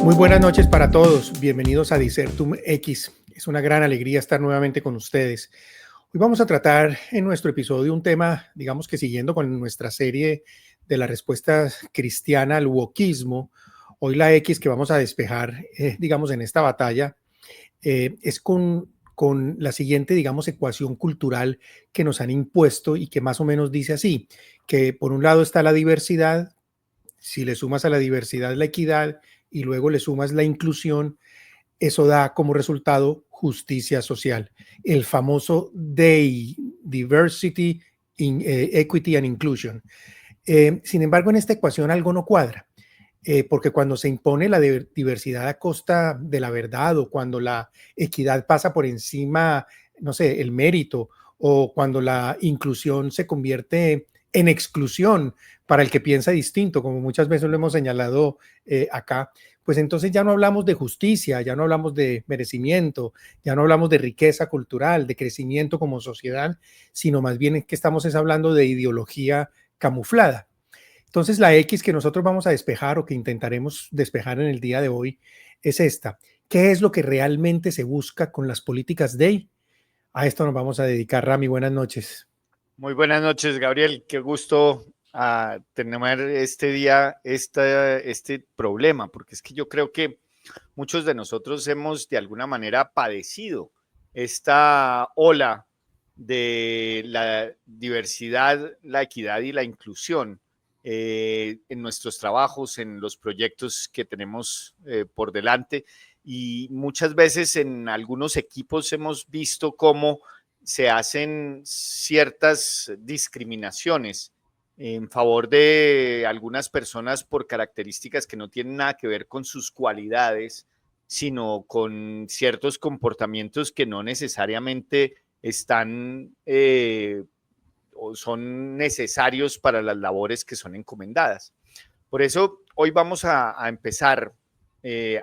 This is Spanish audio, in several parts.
Muy buenas noches para todos. Bienvenidos a Disertum X. Es una gran alegría estar nuevamente con ustedes. Hoy vamos a tratar en nuestro episodio un tema, digamos que siguiendo con nuestra serie de la respuesta cristiana al wokismo. Hoy la X que vamos a despejar, digamos, en esta batalla, es con la siguiente, digamos, ecuación cultural que nos han impuesto y que más o menos dice así, que por un lado está la diversidad. Si le sumas a la diversidad la equidad y luego le sumas la inclusión, eso da como resultado justicia social. El famoso DEI, Diversity, Equity and Inclusion. Sin embargo, en esta ecuación algo no cuadra, porque cuando se impone la diversidad a costa de la verdad, o cuando la equidad pasa por encima, no sé, el mérito, o cuando la inclusión se convierte en exclusión para el que piensa distinto, como muchas veces lo hemos señalado acá, pues entonces ya no hablamos de justicia, ya no hablamos de merecimiento, ya no hablamos de riqueza cultural, de crecimiento como sociedad, sino más bien que estamos hablando de ideología camuflada. Entonces la X que nosotros vamos a despejar, o que intentaremos despejar en el día de hoy, es esta. ¿Qué es lo que realmente se busca con las políticas DEI? A esto nos vamos a dedicar. Rami, buenas noches. Muy buenas noches, Gabriel. Qué gusto tener este día este problema, porque es que yo creo que muchos de nosotros hemos de alguna manera padecido esta ola de la diversidad, la equidad y la inclusión en nuestros trabajos, en los proyectos que tenemos por delante. Y muchas veces en algunos equipos hemos visto cómo se hacen ciertas discriminaciones en favor de algunas personas por características que no tienen nada que ver con sus cualidades, sino con ciertos comportamientos que no necesariamente están o son necesarios para las labores que son encomendadas. Por eso hoy vamos a empezar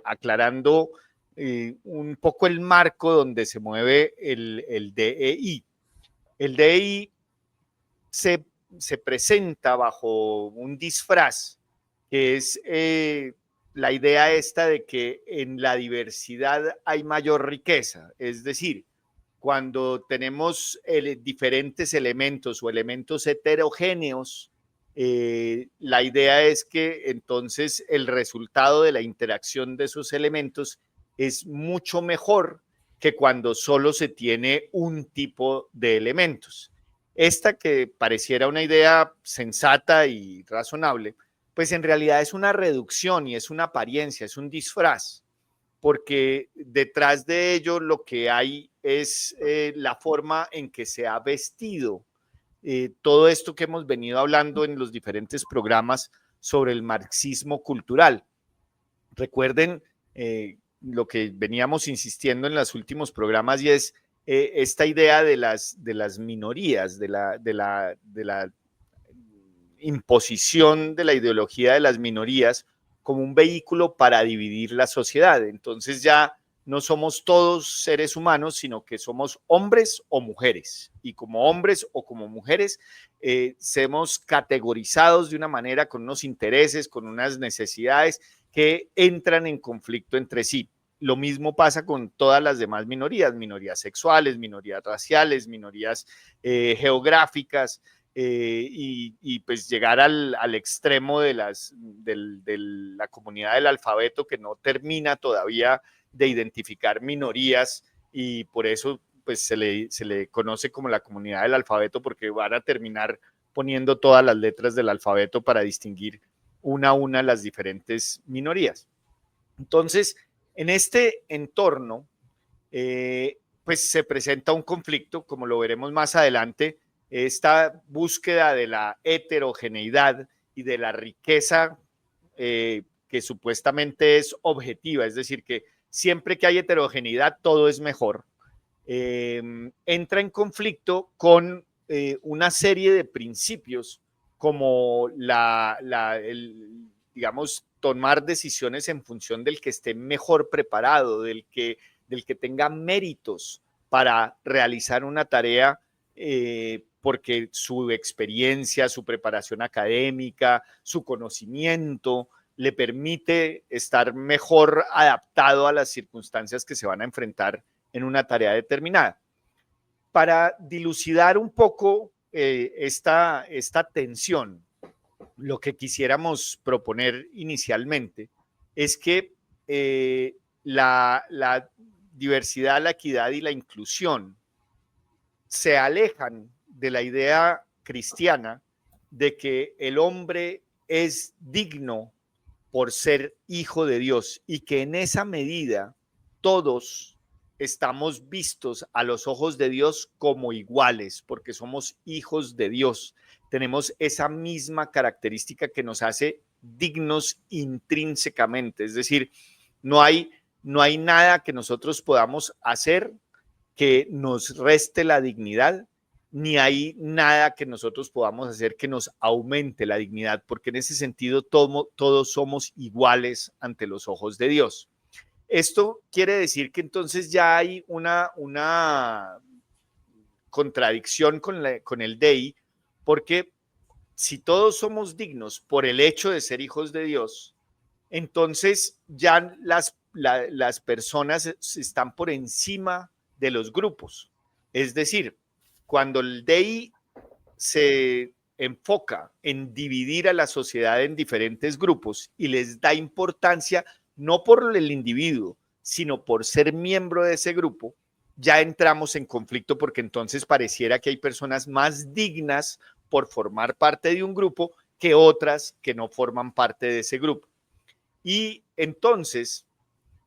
aclarando un poco el marco donde se mueve el DEI. El DEI se presenta bajo un disfraz que es la idea esta de que en la diversidad hay mayor riqueza, es decir, cuando tenemos diferentes elementos o elementos heterogéneos, la idea es que entonces el resultado de la interacción de esos elementos es mucho mejor que cuando solo se tiene un tipo de elementos. Esta que pareciera una idea sensata y razonable, pues en realidad es una reducción y es una apariencia, es un disfraz, porque detrás de ello lo que hay es la forma en que se ha vestido todo esto que hemos venido hablando en los diferentes programas sobre el marxismo cultural. Recuerden lo que veníamos insistiendo en los últimos programas, y es esta idea de las minorías, de la imposición de la ideología de las minorías como un vehículo para dividir la sociedad. Entonces ya no somos todos seres humanos, sino que somos hombres o mujeres. Y como hombres o como mujeres, somos categorizados de una manera con unos intereses, con unas necesidades que entran en conflicto entre sí. Lo mismo pasa con todas las demás minorías, minorías sexuales, minorías raciales, minorías geográficas, y pues llegar al extremo de la comunidad del alfabeto, que no termina todavía de identificar minorías, y por eso pues se le conoce como la comunidad del alfabeto, porque van a terminar poniendo todas las letras del alfabeto para distinguir una a una las diferentes minorías. Entonces, en este entorno, pues se presenta un conflicto, como lo veremos más adelante, esta búsqueda de la heterogeneidad y de la riqueza que supuestamente es objetiva, es decir, que siempre que hay heterogeneidad todo es mejor, entra en conflicto con una serie de principios como digamos, tomar decisiones en función del que esté mejor preparado, del que tenga méritos para realizar una tarea, porque su experiencia, su preparación académica, su conocimiento le permite estar mejor adaptado a las circunstancias que se van a enfrentar en una tarea determinada. Para dilucidar un poco esta tensión, lo que quisiéramos proponer inicialmente es que la diversidad, la equidad y la inclusión se alejan de la idea cristiana de que el hombre es digno por ser hijo de Dios y que en esa medida todos estamos vistos a los ojos de Dios como iguales, porque somos hijos de Dios. Tenemos esa misma característica que nos hace dignos intrínsecamente, es decir, no hay nada que nosotros podamos hacer que nos reste la dignidad, ni hay nada que nosotros podamos hacer que nos aumente la dignidad, porque en ese sentido todos somos iguales ante los ojos de Dios. Esto quiere decir que entonces ya hay una contradicción con el DEI, porque si todos somos dignos por el hecho de ser hijos de Dios, entonces ya las personas están por encima de los grupos. Es decir, cuando el DEI se enfoca en dividir a la sociedad en diferentes grupos y les da importancia no por el individuo, sino por ser miembro de ese grupo, ya entramos en conflicto porque entonces pareciera que hay personas más dignas por formar parte de un grupo que otras que no forman parte de ese grupo. Y entonces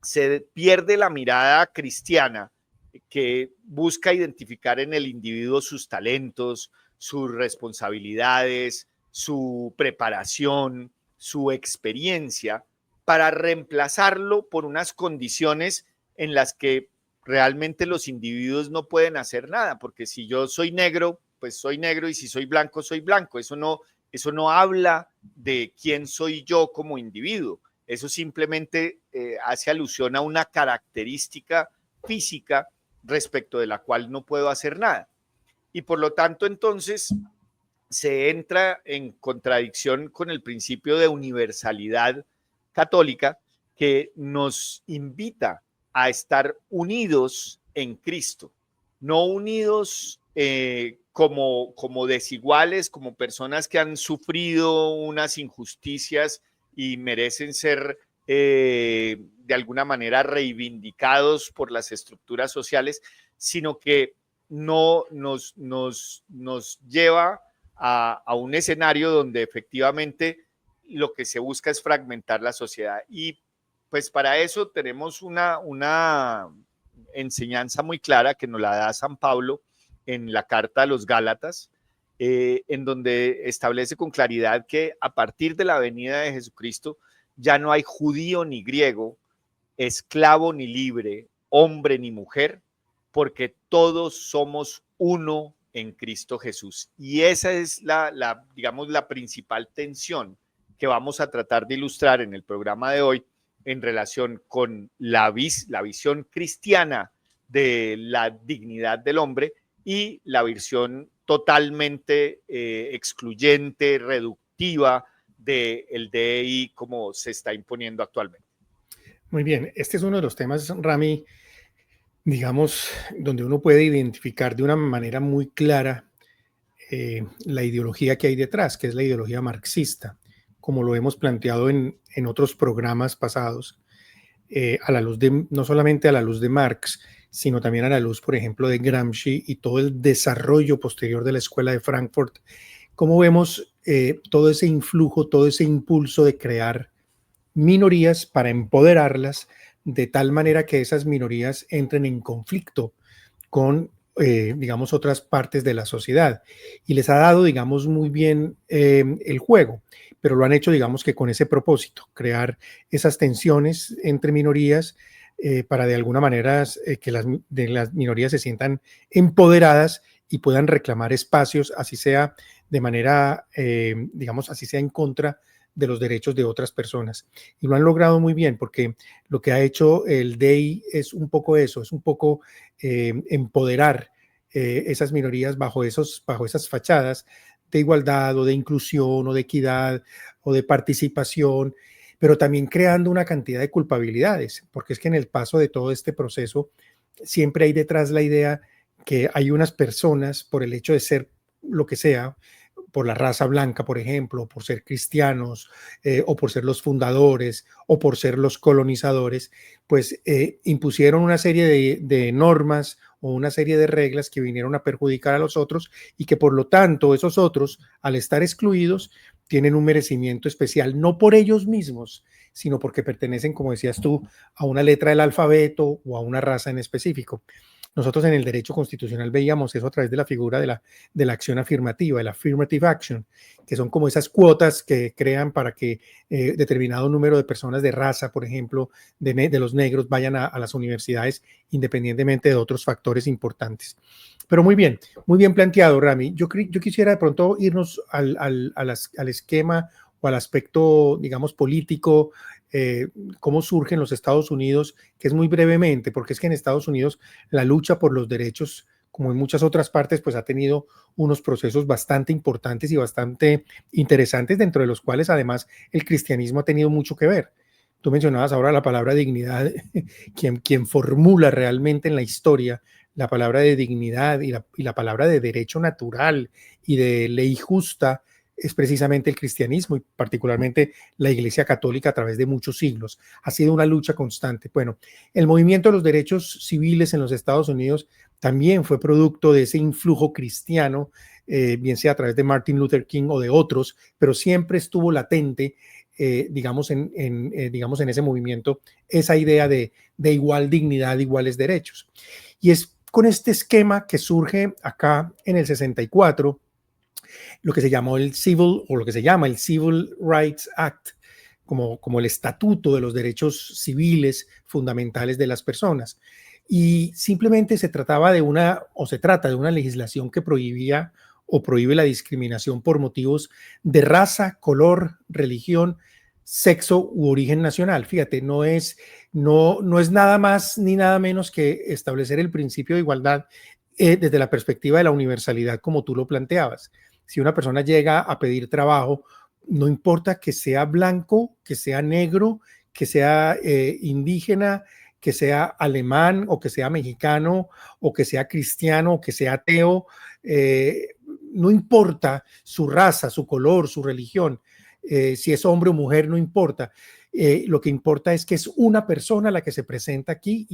se pierde la mirada cristiana que busca identificar en el individuo sus talentos, sus responsabilidades, su preparación, su experiencia, para reemplazarlo por unas condiciones en las que realmente los individuos no pueden hacer nada, porque si yo soy negro, pues soy negro, y si soy blanco, soy blanco. Eso no habla de quién soy yo como individuo. Eso simplemente hace alusión a una característica física respecto de la cual no puedo hacer nada. Y por lo tanto, entonces, se entra en contradicción con el principio de universalidad católica que nos invita a estar unidos en Cristo, no unidos como desiguales, como personas que han sufrido unas injusticias y merecen ser de alguna manera reivindicados por las estructuras sociales, sino que no nos lleva a un escenario donde efectivamente lo que se busca es fragmentar la sociedad. Y pues para eso tenemos una enseñanza muy clara que nos la da San Pablo en la carta a los Gálatas, en donde establece con claridad que a partir de la venida de Jesucristo ya no hay judío ni griego, esclavo ni libre, hombre ni mujer, porque todos somos uno en Cristo Jesús. Y esa es digamos, la principal tensión que vamos a tratar de ilustrar en el programa de hoy en relación con la visión cristiana de la dignidad del hombre y la visión totalmente excluyente, reductiva del DEI como se está imponiendo actualmente. Muy bien, este es uno de los temas, Rami, digamos, donde uno puede identificar de una manera muy clara la ideología que hay detrás, que es la ideología marxista, como lo hemos planteado en otros programas pasados, a la luz de, no solamente a la luz de Marx, sino también a la luz, por ejemplo, de Gramsci y todo el desarrollo posterior de la Escuela de Frankfurt. Cómo vemos todo ese influjo, todo ese impulso de crear minorías para empoderarlas de tal manera que esas minorías entren en conflicto con, digamos, otras partes de la sociedad. Y les ha dado, digamos, muy bien el juego, pero lo han hecho, digamos, que con ese propósito, crear esas tensiones entre minorías para de alguna manera que las minorías se sientan empoderadas y puedan reclamar espacios, así sea de manera, digamos, así sea en contra de los derechos de otras personas. Y lo han logrado muy bien porque lo que ha hecho el DEI es un poco eso, es un poco empoderar esas minorías bajo esas fachadas de igualdad o de inclusión o de equidad o de participación, pero también creando una cantidad de culpabilidades, porque es que en el paso de todo este proceso siempre hay detrás la idea que hay unas personas, por el hecho de ser lo que sea, por la raza blanca, por ejemplo, por ser cristianos, o por ser los fundadores, o por ser los colonizadores, pues impusieron una serie de normas o una serie de reglas que vinieron a perjudicar a los otros y que por lo tanto esos otros, al estar excluidos, tienen un merecimiento especial, no por ellos mismos, sino porque pertenecen, como decías tú, a una letra del alfabeto o a una raza en específico. Nosotros en el derecho constitucional veíamos eso a través de la figura de la acción afirmativa, el affirmative action, que son como esas cuotas que crean para que determinado número de personas de raza, por ejemplo, de los negros, vayan a las universidades independientemente de otros factores importantes. Pero muy bien planteado, Rami. Yo quisiera de pronto irnos al esquema o al aspecto, digamos, político, cómo surgen los Estados Unidos, que es muy brevemente, porque es que en Estados Unidos la lucha por los derechos, como en muchas otras partes, pues ha tenido unos procesos bastante importantes y bastante interesantes, dentro de los cuales además el cristianismo ha tenido mucho que ver. Tú mencionabas ahora la palabra dignidad, quien formula realmente en la historia la palabra de dignidad y la palabra de derecho natural y de ley justa es precisamente el cristianismo y particularmente la Iglesia Católica a través de muchos siglos. Ha sido una lucha constante. Bueno, el movimiento de los derechos civiles en los Estados Unidos también fue producto de ese influjo cristiano, bien sea a través de Martin Luther King o de otros, pero siempre estuvo latente, digamos, digamos, en ese movimiento, esa idea de igual dignidad, iguales derechos. Y es con este esquema que surge acá en el 64, lo que se llamó el Civil, o lo que se llama el Civil Rights Act, como el estatuto de los derechos civiles fundamentales de las personas. Y simplemente se trataba de se trata de una legislación que prohibía o prohíbe la discriminación por motivos de raza, color, religión, sexo u origen nacional. Fíjate, no es nada más ni nada menos que establecer el principio de igualdad desde la perspectiva de la universalidad, como tú lo planteabas. Si una persona llega a pedir trabajo, no importa que sea blanco, que sea negro, que sea indígena, que sea alemán o que sea mexicano o que sea cristiano o que sea ateo, no importa su raza, su color, su religión, si es hombre o mujer, no importa. Lo que importa es que es una persona la que se presenta aquí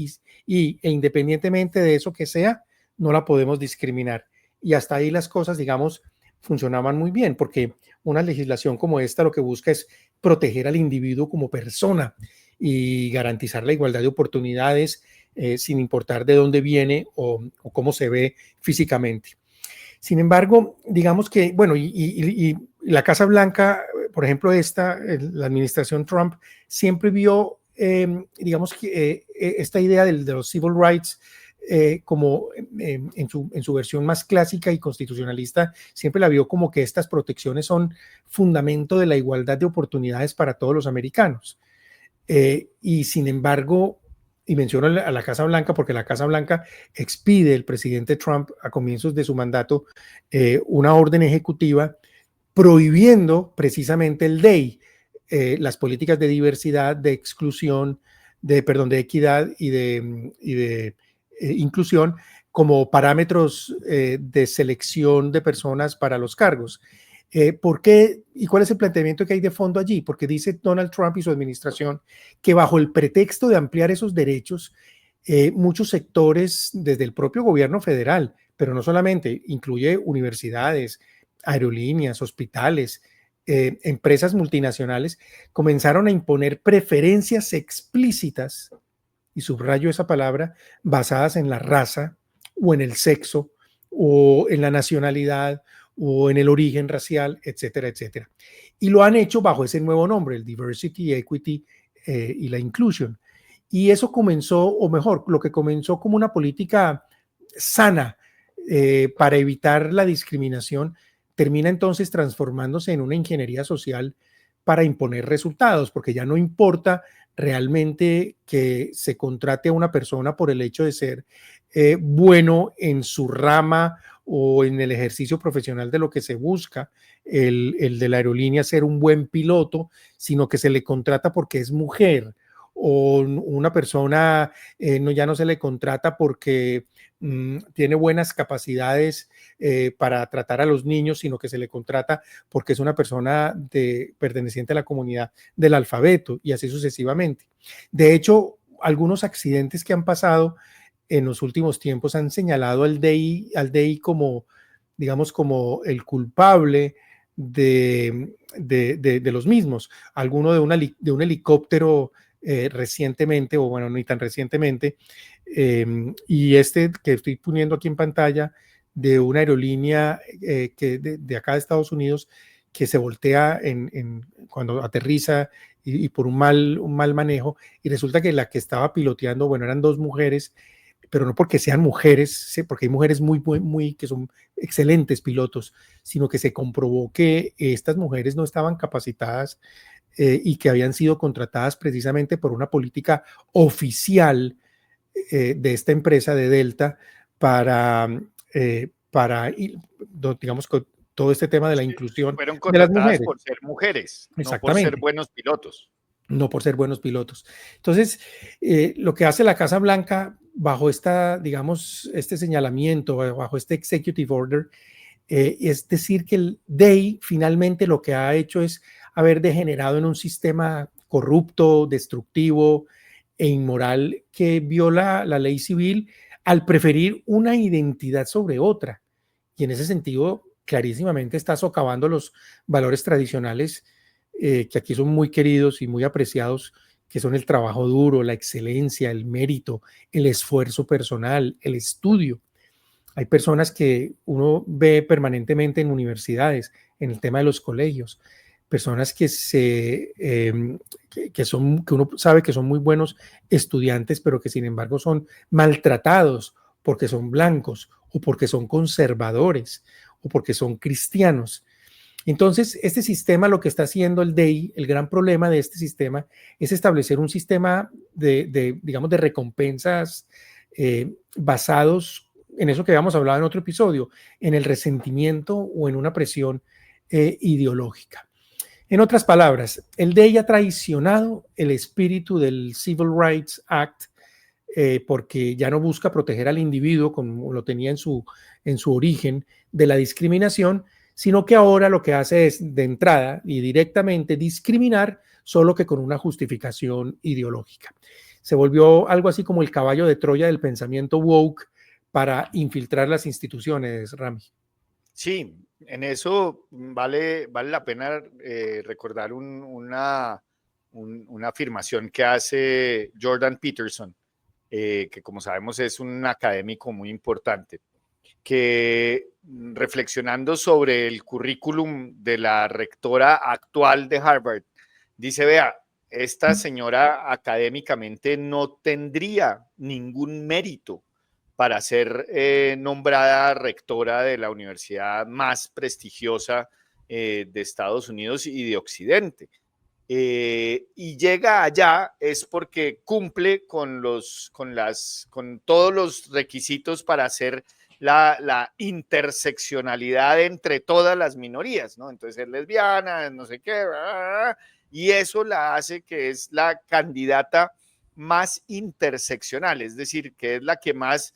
e independientemente de eso que sea, no la podemos discriminar. Y hasta ahí las cosas, digamos, funcionaban muy bien, porque una legislación como esta lo que busca es proteger al individuo como persona y garantizar la igualdad de oportunidades sin importar de dónde viene o cómo se ve físicamente. Sin embargo, digamos que, bueno, y la Casa Blanca, por ejemplo, la administración Trump, siempre vio, digamos, que esta idea de los civil rights como en su versión más clásica y constitucionalista, siempre la vio como que estas protecciones son fundamento de la igualdad de oportunidades para todos los americanos. Y sin embargo, y menciono a la Casa Blanca porque la Casa Blanca expide el presidente Trump a comienzos de su mandato una orden ejecutiva prohibiendo precisamente el DEI, las políticas de diversidad, de exclusión, de equidad y de inclusión como parámetros de selección de personas para los cargos. ¿Por qué y cuál es el planteamiento que hay de fondo allí? Porque dice Donald Trump y su administración que bajo el pretexto de ampliar esos derechos, muchos sectores desde el propio gobierno federal, pero no solamente, incluye universidades, aerolíneas, hospitales, empresas multinacionales, comenzaron a imponer preferencias explícitas, y subrayo esa palabra, basadas en la raza o en el sexo o en la nacionalidad o en el origen racial, etcétera, etcétera. Y lo han hecho bajo ese nuevo nombre, el Diversity, Equity y la Inclusion. Y eso comenzó, o mejor, lo que comenzó como una política sana para evitar la discriminación, termina entonces transformándose en una ingeniería social para imponer resultados, porque ya no importa realmente que se contrate a una persona por el hecho de ser bueno en su rama o en el ejercicio profesional de lo que se busca, el de la aerolínea ser un buen piloto, sino que se le contrata porque es mujer, o una persona no, ya no se le contrata porque tiene buenas capacidades para tratar a los niños, sino que se le contrata porque es una persona perteneciente a la comunidad del alfabeto y así sucesivamente. De hecho, algunos accidentes que han pasado en los últimos tiempos han señalado al DI como, digamos, como el culpable de los mismos. Alguno de un helicóptero recientemente, o bueno, ni tan recientemente, y este que estoy poniendo aquí en pantalla, de una aerolínea que de acá de Estados Unidos, que se voltea cuando aterriza y por un mal manejo, y resulta que la que estaba piloteando, bueno, eran dos mujeres, pero no porque sean mujeres, porque hay mujeres que son excelentes pilotos, sino que se comprobó que estas mujeres no estaban capacitadas y que habían sido contratadas precisamente por una política oficial de esta empresa de Delta para digamos, con todo este tema de la Sí, inclusión fueron de las contratadas mujeres. por ser mujeres, no por ser Exactamente. buenos pilotos. No por ser buenos pilotos. Entonces, lo que hace la Casa Blanca bajo digamos, este señalamiento, bajo este executive order, es decir, que el DEI finalmente lo que ha hecho es haber degenerado en un sistema corrupto, destructivo e inmoral que viola la ley civil al preferir una identidad sobre otra. Y en ese sentido, clarísimamente está socavando los valores tradicionales que aquí son muy queridos y muy apreciados, que son el trabajo duro, la excelencia, el mérito, el esfuerzo personal, el estudio. Hay personas que uno ve permanentemente en universidades, en el tema de los colegios, personas que uno sabe que son muy buenos estudiantes, pero que sin embargo son maltratados porque son blancos o porque son conservadores o porque son cristianos. Entonces, este sistema, lo que está haciendo el DEI, el gran problema de este sistema es establecer un sistema digamos, de recompensas basados en eso que habíamos hablado en otro episodio, en el resentimiento o en una presión ideológica. En otras palabras, el DEI ha traicionado el espíritu del Civil Rights Act porque ya no busca proteger al individuo como lo tenía en su origen de la discriminación, sino que ahora lo que hace es de entrada y directamente discriminar, solo que con una justificación ideológica. Se volvió algo así como el caballo de Troya del pensamiento woke para infiltrar las instituciones, Rami. Sí, en eso vale la pena recordar una afirmación que hace Jordan Peterson, que como sabemos es un académico muy importante, que reflexionando sobre el currículum de la rectora actual de Harvard, dice, vea, esta señora académicamente no tendría ningún mérito para ser nombrada rectora de la universidad más prestigiosa de Estados Unidos y de Occidente. Y llega allá es porque cumple con todos los requisitos para hacer la interseccionalidad entre todas las minorías, ¿no? Entonces es lesbiana, no sé qué, y eso la hace que es la candidata más interseccional, es decir, que es la que más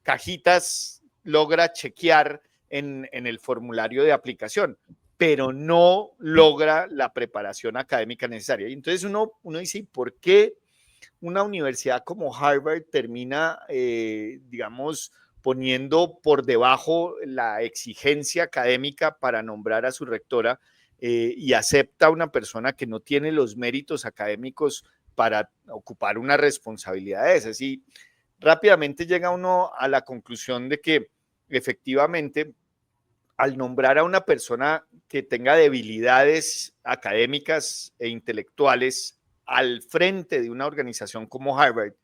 cajitas logra chequear en el formulario de aplicación, pero no logra la preparación académica necesaria. Y entonces uno dice, ¿por qué una universidad como Harvard termina, digamos, poniendo por debajo la exigencia académica para nombrar a su rectora y acepta a una persona que no tiene los méritos académicos para ocupar una responsabilidad de esas? Y rápidamente llega uno a la conclusión de que efectivamente al nombrar a una persona que tenga debilidades académicas e intelectuales al frente de una organización como Harvard,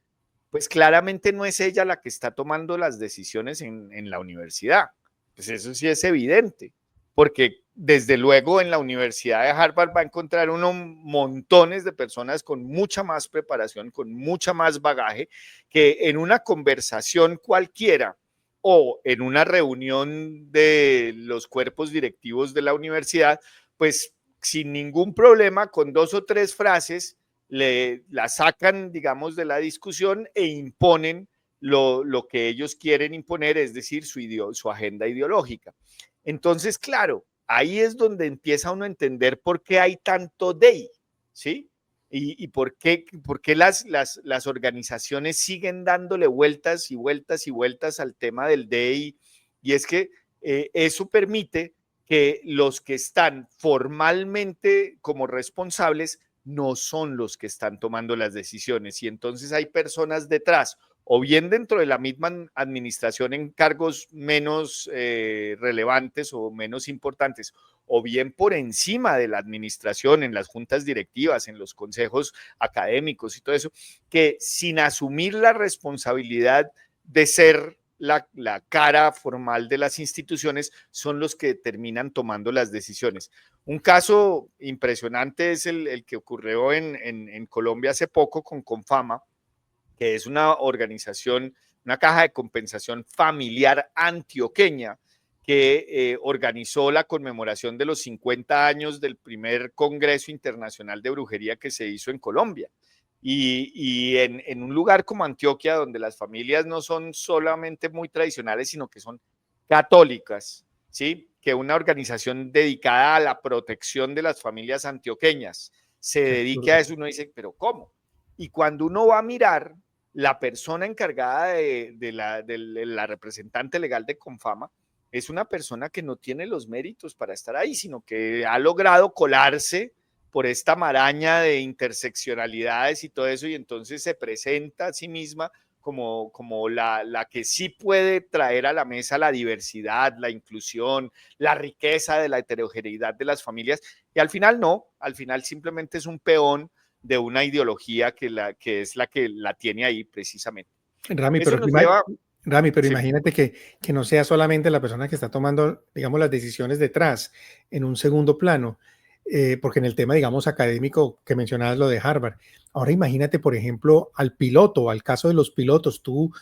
pues claramente no es ella la que está tomando las decisiones en la universidad. Pues eso sí es evidente, porque desde luego en la Universidad de Harvard va a encontrar unos montones de personas con mucha más preparación, con mucha más bagaje, que en una conversación cualquiera o en una reunión de los cuerpos directivos de la universidad, pues sin ningún problema, con 2 o 3 frases, la sacan, digamos, de la discusión e imponen lo que ellos quieren imponer, es decir, su agenda ideológica. Entonces, claro, ahí es donde empieza uno a entender por qué hay tanto DEI, ¿sí? Y por qué las organizaciones siguen dándole vueltas y vueltas y vueltas al tema del DEI. Y es que eso permite que los que están formalmente como responsables no son los que están tomando las decisiones. Y entonces hay personas detrás, o bien dentro de la misma administración en cargos menos relevantes o menos importantes, o bien por encima de la administración, en las juntas directivas, en los consejos académicos y todo eso, que sin asumir la responsabilidad de ser la cara formal de las instituciones, son los que terminan tomando las decisiones. Un caso impresionante es el que ocurrió en Colombia hace poco con Confama, que es una organización, una caja de compensación familiar antioqueña que organizó la conmemoración de los 50 años del primer Congreso Internacional de Brujería que se hizo en Colombia. Y en un lugar como Antioquia, donde las familias no son solamente muy tradicionales, sino que son católicas, ¿sí? Que una organización dedicada a la protección de las familias antioqueñas se dedique a eso, uno dice, pero ¿cómo? Y cuando uno va a mirar, la persona encargada de la representante legal de Confama es una persona que no tiene los méritos para estar ahí, sino que ha logrado colarse por esta maraña de interseccionalidades y todo eso, y entonces se presenta a sí misma como la que sí puede traer a la mesa la diversidad, la inclusión, la riqueza de la heterogeneidad de las familias, y al final no, al final simplemente es un peón de una ideología que es la que la tiene ahí precisamente. Rami, Eso pero, nos lleva... Rami, pero Sí. imagínate que no sea solamente la persona que está tomando, digamos, las decisiones detrás, en un segundo plano, porque en el tema, digamos, académico que mencionabas lo de Harvard, ahora imagínate, por ejemplo, al piloto, al caso de los pilotos, tú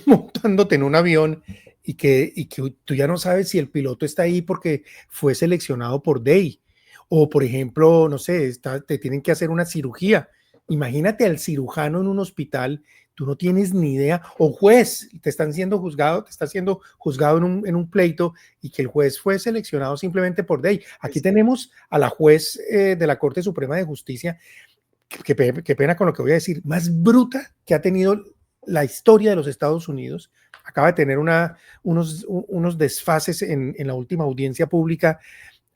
montándote en un avión y que tú ya no sabes si el piloto está ahí porque fue seleccionado por DEI, o por ejemplo, no sé, te tienen que hacer una cirugía. Imagínate al cirujano en un hospital, tú no tienes ni idea, o juez, te está siendo juzgado en un pleito y que el juez fue seleccionado simplemente por DEI. Aquí tenemos a la juez de la Corte Suprema de Justicia, qué pena con lo que voy a decir, más bruta que ha tenido la historia de los Estados Unidos. Acaba de tener unos desfases en la última audiencia pública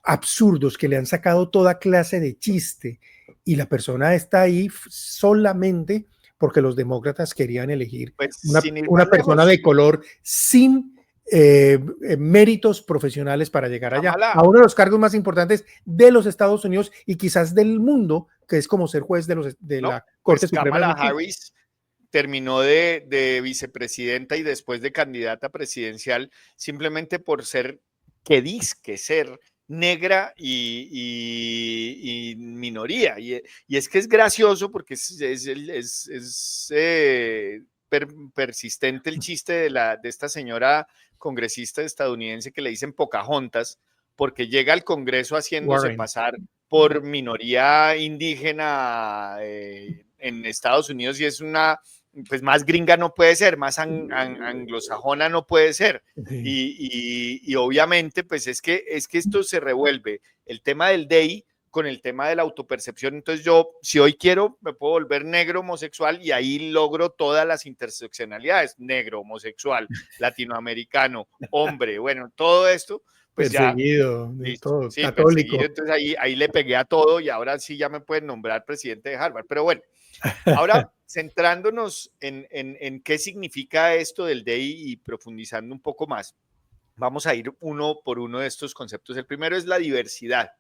absurdos que le han sacado toda clase de chiste y la persona está ahí solamente porque los demócratas querían elegir Pues sin ir más una persona lejos, de color sin méritos profesionales para llegar allá Kamala, a uno de los cargos más importantes de los Estados Unidos y quizás del mundo, que es como ser juez de ¿no? la Corte Pues Suprema de Kamala Justicia. Harris terminó de vicepresidenta y después de candidata presidencial simplemente por ser, que disque ser negra y minoría. Y es que es gracioso porque persistente el chiste de esta señora congresista estadounidense que le dicen Pocahontas, porque llega al Congreso haciéndose Warren. pasar por minoría indígena en Estados Unidos y es una, pues más gringa no puede ser, más anglosajona no puede ser. Sí. Y obviamente, pues es que esto se revuelve el tema del DEI con el tema de la autopercepción. Entonces yo, si hoy quiero, me puedo volver negro, homosexual y ahí logro todas las interseccionalidades, negro, homosexual, latinoamericano, hombre, bueno, todo esto, pues ya, Perseguido, de listo, todo, sí, perseguido. católico. Entonces ahí le pegué a todo y ahora sí ya me pueden nombrar presidente de Harvard. Pero bueno, ahora centrándonos en qué significa esto del DEI y profundizando un poco más, vamos a ir uno por uno de estos conceptos. El primero es la diversidad.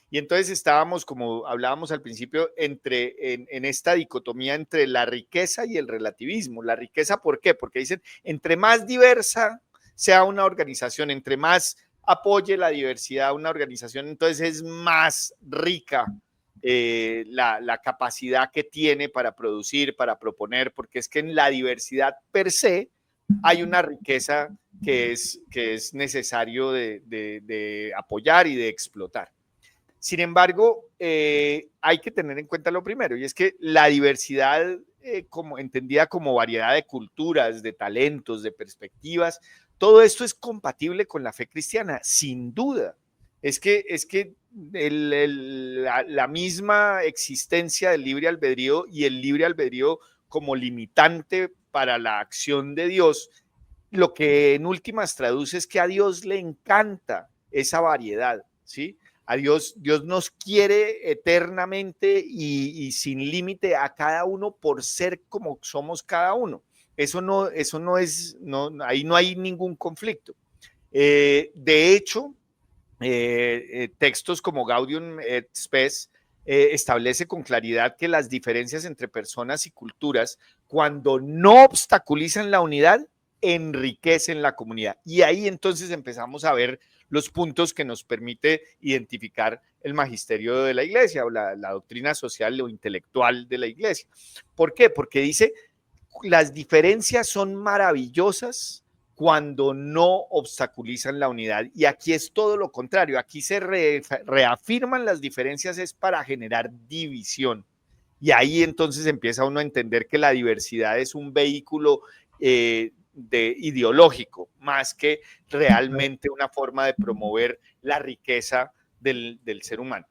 Y entonces estábamos, como hablábamos al principio, en esta dicotomía entre la riqueza y el relativismo. La riqueza, ¿por qué? Porque dicen, entre más diversa sea una organización, entre más apoye la diversidad de una organización, entonces es más rica la capacidad que tiene para producir, para proponer, porque es que en la diversidad per se hay una riqueza que es necesario de apoyar y de explotar. Sin embargo, hay que tener en cuenta lo primero, y es que la diversidad, como entendida como variedad de culturas, de talentos, de perspectivas, todo esto es compatible con la fe cristiana, sin duda. Es que la misma existencia del libre albedrío y el libre albedrío como limitante para la acción de Dios, lo que en últimas traduce es que a Dios le encanta esa variedad, ¿sí? A Dios nos quiere eternamente y sin límite a cada uno por ser como somos cada uno. Eso no es, no, ahí no hay ningún conflicto. De hecho, textos como Gaudium et Spes establece con claridad que las diferencias entre personas y culturas, cuando no obstaculizan la unidad, enriquecen la comunidad. Y ahí entonces empezamos a ver los puntos que nos permite identificar el magisterio de la iglesia o la doctrina social o intelectual de la iglesia. ¿Por qué? Porque dice, las diferencias son maravillosas cuando no obstaculizan la unidad. Y aquí es todo lo contrario. Aquí se reafirman las diferencias es para generar división. Y ahí entonces empieza uno a entender que la diversidad es un vehículo ideológico, más que realmente una forma de promover la riqueza del ser humano.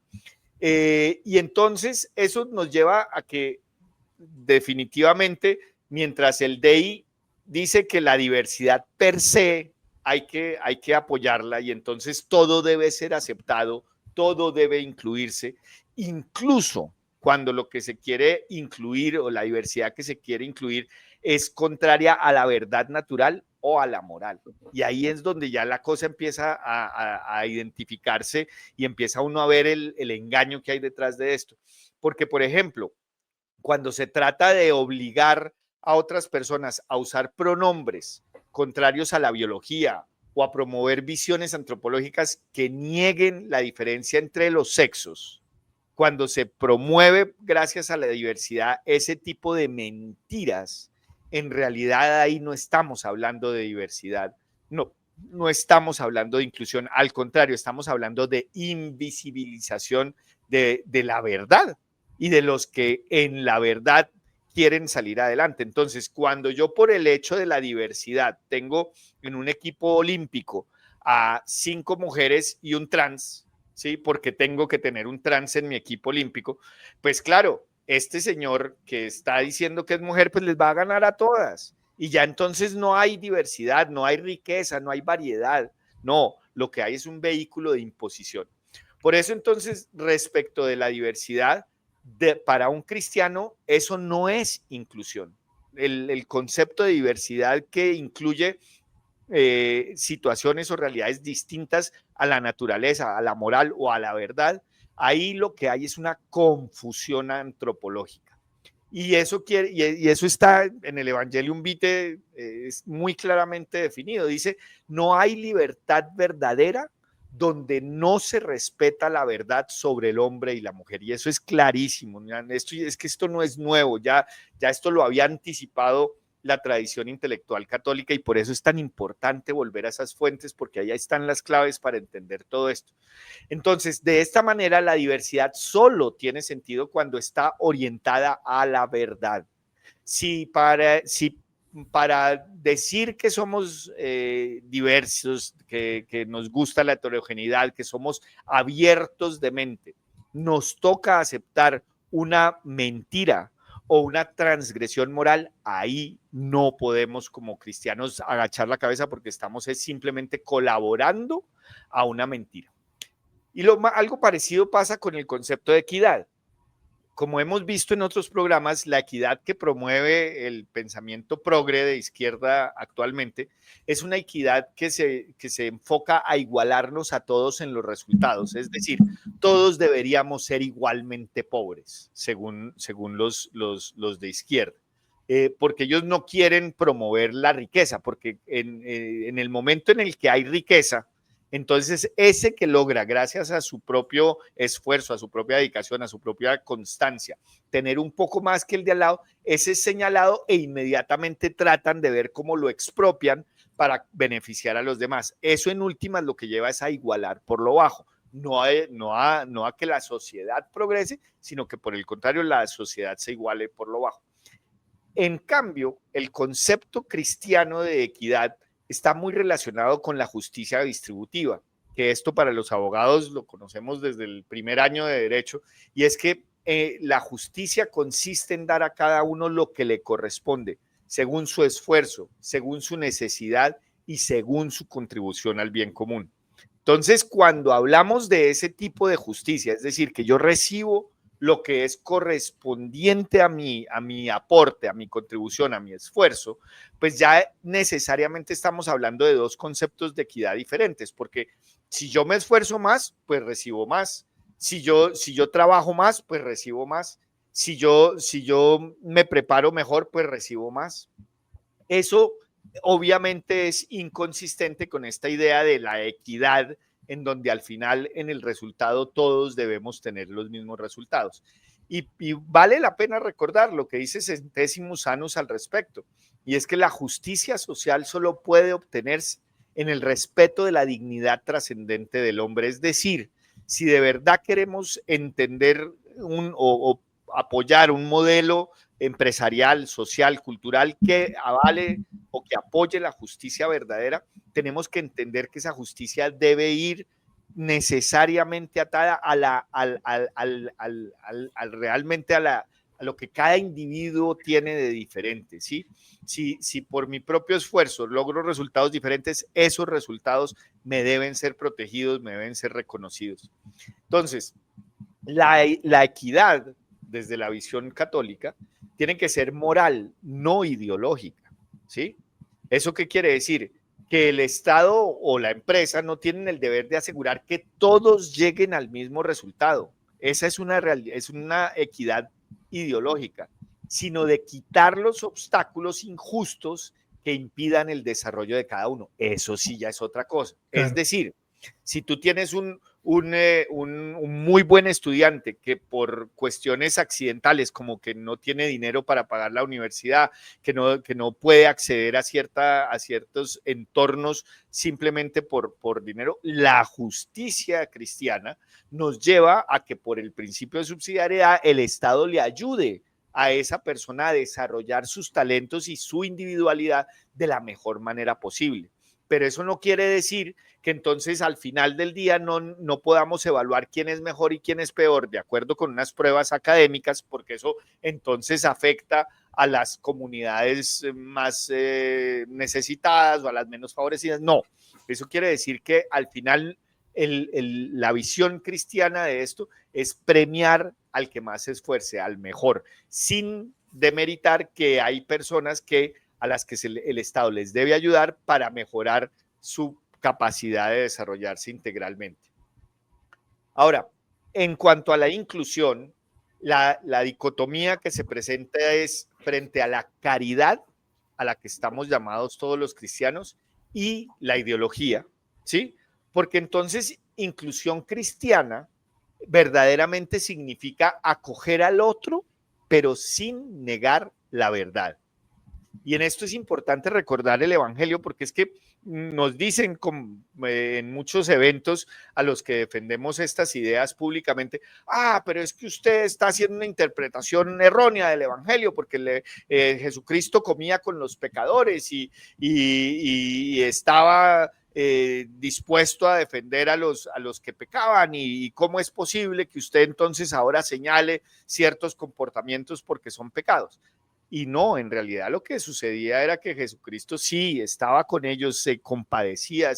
Y entonces eso nos lleva a que definitivamente, mientras el DEI dice que la diversidad per se hay que apoyarla y entonces todo debe ser aceptado, todo debe incluirse, incluso cuando lo que se quiere incluir o la diversidad que se quiere incluir es contraria a la verdad natural o a la moral. Y ahí es donde ya la cosa empieza a identificarse y empieza uno a ver el engaño que hay detrás de esto. Porque, por ejemplo, cuando se trata de obligar a otras personas a usar pronombres contrarios a la biología o a promover visiones antropológicas que nieguen la diferencia entre los sexos, cuando se promueve gracias a la diversidad ese tipo de mentiras, en realidad ahí no estamos hablando de diversidad, no estamos hablando de inclusión, al contrario, estamos hablando de invisibilización de la verdad y de los que en la verdad quieren salir adelante. Entonces, cuando yo por el hecho de la diversidad tengo en un equipo olímpico a 5 mujeres y un trans, ¿sí? Porque tengo que tener un trans en mi equipo olímpico, pues claro, este señor que está diciendo que es mujer, pues les va a ganar a todas. Y ya entonces no hay diversidad, no hay riqueza, no hay variedad. No, lo que hay es un vehículo de imposición. Por eso entonces, respecto de la diversidad, para un cristiano eso no es inclusión. El concepto de diversidad que incluye situaciones o realidades distintas a la naturaleza, a la moral o a la verdad, ahí lo que hay es una confusión antropológica. Y eso, y eso está en el Evangelium Vitae, es muy claramente definido. Dice, no hay libertad verdadera donde no se respeta la verdad sobre el hombre y la mujer. Y eso es clarísimo. Es que esto no es nuevo, ya esto lo había anticipado la tradición intelectual católica y por eso es tan importante volver a esas fuentes porque ahí están las claves para entender todo esto. Entonces, de esta manera, la diversidad solo tiene sentido cuando está orientada a la verdad. Si para decir que somos diversos, que nos gusta la heterogeneidad, que somos abiertos de mente, nos toca aceptar una mentira o una transgresión moral, ahí no podemos como cristianos agachar la cabeza porque estamos simplemente colaborando a una mentira. Y algo parecido pasa con el concepto de equidad. Como hemos visto en otros programas, la equidad que promueve el pensamiento progre de izquierda actualmente es una equidad que se enfoca a igualarnos a todos en los resultados. Es decir, todos deberíamos ser igualmente pobres, según los de izquierda. Porque ellos no quieren promover la riqueza, porque en el momento en el que hay riqueza, Entonces, ese que logra, gracias a su propio esfuerzo, a su propia dedicación, a su propia constancia, tener un poco más que el de al lado, ese es señalado e inmediatamente tratan de ver cómo lo expropian para beneficiar a los demás. Eso en últimas lo que lleva es a igualar por lo bajo. No a que la sociedad progrese, sino que por el contrario la sociedad se iguale por lo bajo. En cambio, el concepto cristiano de equidad está muy relacionado con la justicia distributiva, que esto para los abogados lo conocemos desde el primer año de derecho, y es que la justicia consiste en dar a cada uno lo que le corresponde, según su esfuerzo, según su necesidad y según su contribución al bien común. Entonces, cuando hablamos de ese tipo de justicia, es decir, que yo recibo lo que es correspondiente a mi aporte, a mi contribución, a mi esfuerzo, pues ya necesariamente estamos hablando de dos conceptos de equidad diferentes, porque si yo me esfuerzo más, pues recibo más. Si yo trabajo más, pues recibo más. Si yo me preparo mejor, pues recibo más. Eso obviamente es inconsistente con esta idea de la equidad, en donde al final en el resultado todos debemos tener los mismos resultados. Y vale la pena recordar lo que dice Centésimus Annus al respecto, y es que la justicia social solo puede obtenerse en el respeto de la dignidad trascendente del hombre. Es decir, si de verdad queremos entender o apoyar un modelo empresarial, social, cultural que avale o que apoye la justicia verdadera, tenemos que entender que esa justicia debe ir necesariamente atada realmente a lo que cada individuo tiene de diferente, ¿sí? Si por mi propio esfuerzo logro resultados diferentes, esos resultados me deben ser protegidos, me deben ser reconocidos. Entonces, la equidad, desde la visión católica, tiene que ser moral, no ideológica, ¿sí? ¿Eso qué quiere decir? Que el Estado o la empresa no tienen el deber de asegurar que todos lleguen al mismo resultado. Esa es una equidad ideológica, sino de quitar los obstáculos injustos que impidan el desarrollo de cada uno. Eso sí ya es otra cosa. Claro. Es decir, si tú tienes un muy buen estudiante que por cuestiones accidentales, como que no tiene dinero para pagar la universidad, que no puede acceder a ciertos entornos simplemente por dinero, la justicia cristiana nos lleva a que por el principio de subsidiariedad el Estado le ayude a esa persona a desarrollar sus talentos y su individualidad de la mejor manera posible. Pero eso no quiere decir que entonces al final del día no podamos evaluar quién es mejor y quién es peor de acuerdo con unas pruebas académicas, porque eso entonces afecta a las comunidades más necesitadas o a las menos favorecidas. No, eso quiere decir que al final la visión cristiana de esto es premiar al que más se esfuerce, al mejor, sin demeritar que hay personas a las que el Estado les debe ayudar para mejorar su capacidad de desarrollarse integralmente. Ahora, en cuanto a la inclusión, la dicotomía que se presenta es frente a la caridad a la que estamos llamados todos los cristianos y la ideología, ¿sí? Porque entonces inclusión cristiana verdaderamente significa acoger al otro, pero sin negar la verdad. Y en esto es importante recordar el Evangelio, porque es que nos dicen en muchos eventos a los que defendemos estas ideas públicamente, pero es que usted está haciendo una interpretación errónea del Evangelio, porque Jesucristo comía con los pecadores y estaba dispuesto a defender a los que pecaban, y cómo es posible que usted entonces ahora señale ciertos comportamientos porque son pecados. Y no, en realidad lo que sucedía era que Jesucristo sí estaba con ellos, se compadecía,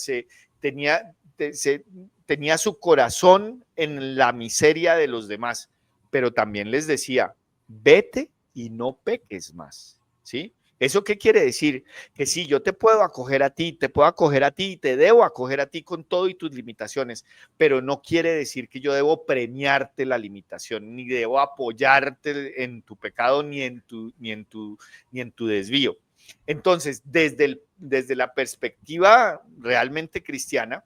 tenía su corazón en la miseria de los demás, pero también les decía, vete y no peques más, ¿sí? ¿Eso qué quiere decir? Que sí, yo te puedo acoger a ti, te debo acoger a ti con todo y tus limitaciones, pero no quiere decir que yo debo premiarte la limitación, ni debo apoyarte en tu pecado, ni en tu desvío. Entonces, desde la perspectiva realmente cristiana,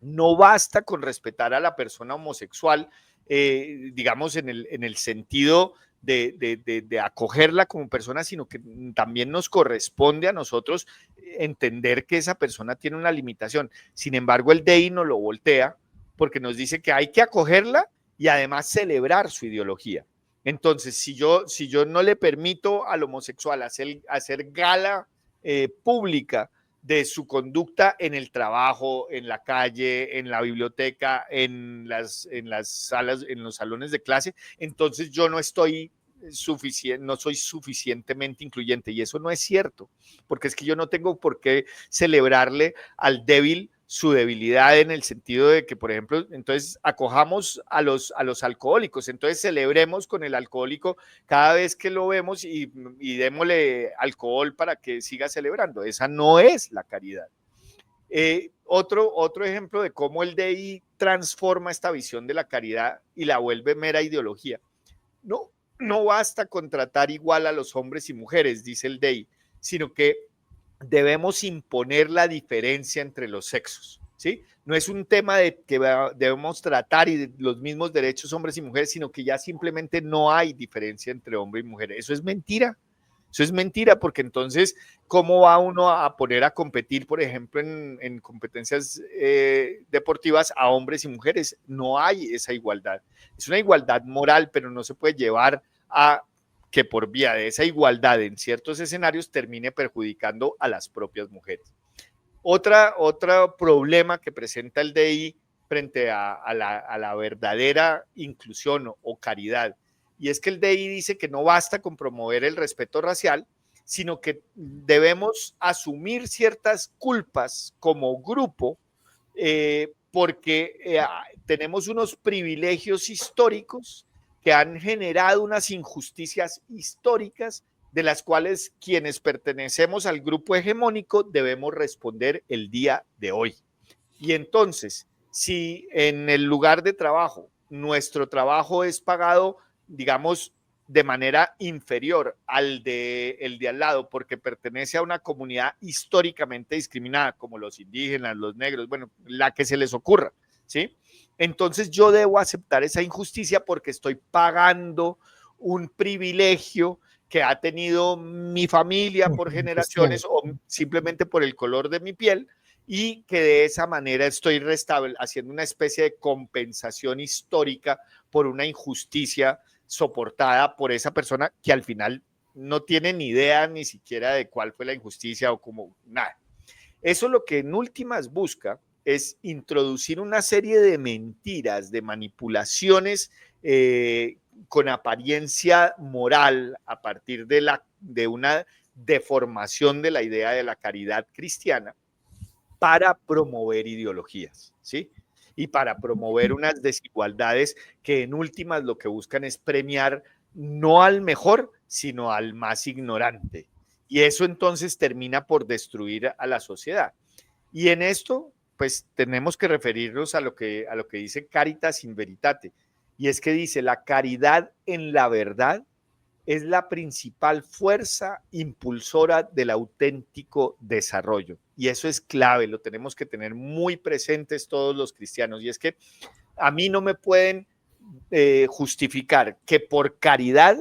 No basta con respetar a la persona homosexual, digamos, en el sentido de acogerla como persona, sino que también nos corresponde a nosotros entender que esa persona tiene una limitación. Sin embargo, el DEI nos lo voltea porque nos dice que hay que acogerla y además celebrar su ideología. Entonces, si yo no le permito al homosexual hacer gala pública de su conducta en el trabajo, en la calle, en la biblioteca, en las salas, en los salones de clase, entonces yo no estoy no soy suficientemente incluyente, y eso no es cierto, porque es que yo no tengo por qué celebrarle al débil su debilidad, en el sentido de que, por ejemplo, entonces acojamos a los alcohólicos, entonces celebremos con el alcohólico cada vez que lo vemos y démosle alcohol para que siga celebrando. Esa no es la caridad. Otro ejemplo de cómo el DI transforma esta visión de la caridad y la vuelve mera ideología. No basta con tratar igual a los hombres y mujeres, dice el DI, sino que debemos imponer la diferencia entre los sexos, ¿sí? No es un tema de que debemos tratar y los mismos derechos hombres y mujeres, sino que ya simplemente no hay diferencia entre hombre y mujer. Eso es mentira. Eso es mentira, porque entonces, ¿cómo va uno a poner a competir, por ejemplo, en competencias deportivas a hombres y mujeres? No hay esa igualdad. Es una igualdad moral, pero no se puede llevar a que por vía de esa igualdad en ciertos escenarios termine perjudicando a las propias mujeres. Otro problema que presenta el DI frente a la verdadera inclusión o caridad, y es que el DI dice que no basta con promover el respeto racial, sino que debemos asumir ciertas culpas como grupo, porque tenemos unos privilegios históricos que han generado unas injusticias históricas de las cuales quienes pertenecemos al grupo hegemónico debemos responder el día de hoy. Y entonces, si en el lugar de trabajo nuestro trabajo es pagado, digamos, de manera inferior al de el de al lado, porque pertenece a una comunidad históricamente discriminada, como los indígenas, los negros, bueno, la que se les ocurra, ¿sí? Entonces yo debo aceptar esa injusticia porque estoy pagando un privilegio que ha tenido mi familia por generaciones o simplemente por el color de mi piel, y que de esa manera estoy haciendo una especie de compensación histórica por una injusticia soportada por esa persona que al final no tiene ni idea ni siquiera de cuál fue la injusticia o como nada. Eso lo que en últimas busca es introducir una serie de mentiras, de manipulaciones con apariencia moral a partir de una deformación de la idea de la caridad cristiana para promover ideologías, ¿sí? Y para promover unas desigualdades que en últimas lo que buscan es premiar no al mejor, sino al más ignorante. Y eso entonces termina por destruir a la sociedad. Y en esto, pues tenemos que referirnos a lo que dice Caritas in Veritate. Y es que dice, la caridad en la verdad es la principal fuerza impulsora del auténtico desarrollo. Y eso es clave, lo tenemos que tener muy presentes todos los cristianos. Y es que a mí no me pueden justificar que por caridad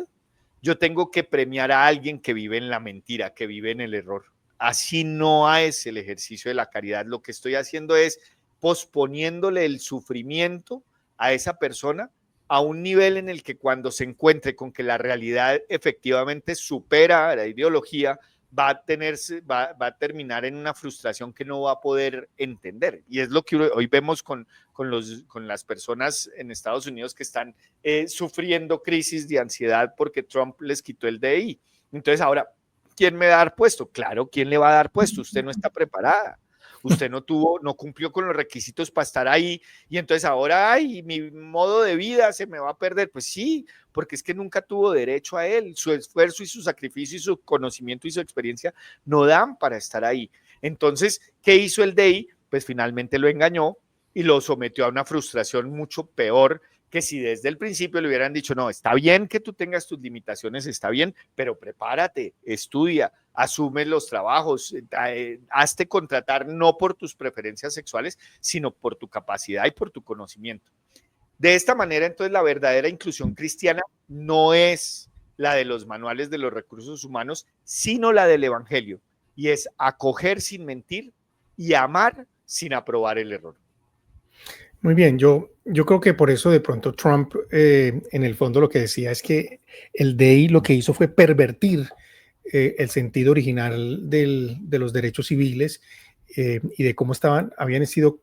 yo tengo que premiar a alguien que vive en la mentira, que vive en el error. Así no es el ejercicio de la caridad. Lo que estoy haciendo es posponiéndole el sufrimiento a esa persona a un nivel en el que cuando se encuentre con que la realidad efectivamente supera a la ideología, va a terminar en una frustración que no va a poder entender. Y es lo que hoy vemos con las personas en Estados Unidos que están sufriendo crisis de ansiedad porque Trump les quitó el DI. Entonces ahora, ¿quién me va a dar puesto? Claro, ¿quién le va a dar puesto? Usted no está preparada. Usted no cumplió con los requisitos para estar ahí, y entonces ahora, ay, mi modo de vida se me va a perder. Pues sí, porque es que nunca tuvo derecho a él. Su esfuerzo y su sacrificio y su conocimiento y su experiencia no dan para estar ahí. Entonces, ¿qué hizo el DEI? Pues finalmente lo engañó y lo sometió a una frustración mucho peor que si desde el principio le hubieran dicho, no, está bien que tú tengas tus limitaciones, está bien, pero prepárate, estudia, asume los trabajos, hazte contratar no por tus preferencias sexuales, sino por tu capacidad y por tu conocimiento. De esta manera, entonces, la verdadera inclusión cristiana no es la de los manuales de los recursos humanos, sino la del Evangelio, y es acoger sin mentir y amar sin aprobar el error. Muy bien, yo creo que por eso de pronto Trump, en el fondo lo que decía es que el DEI lo que hizo fue pervertir el sentido original de los derechos civiles y de cómo habían sido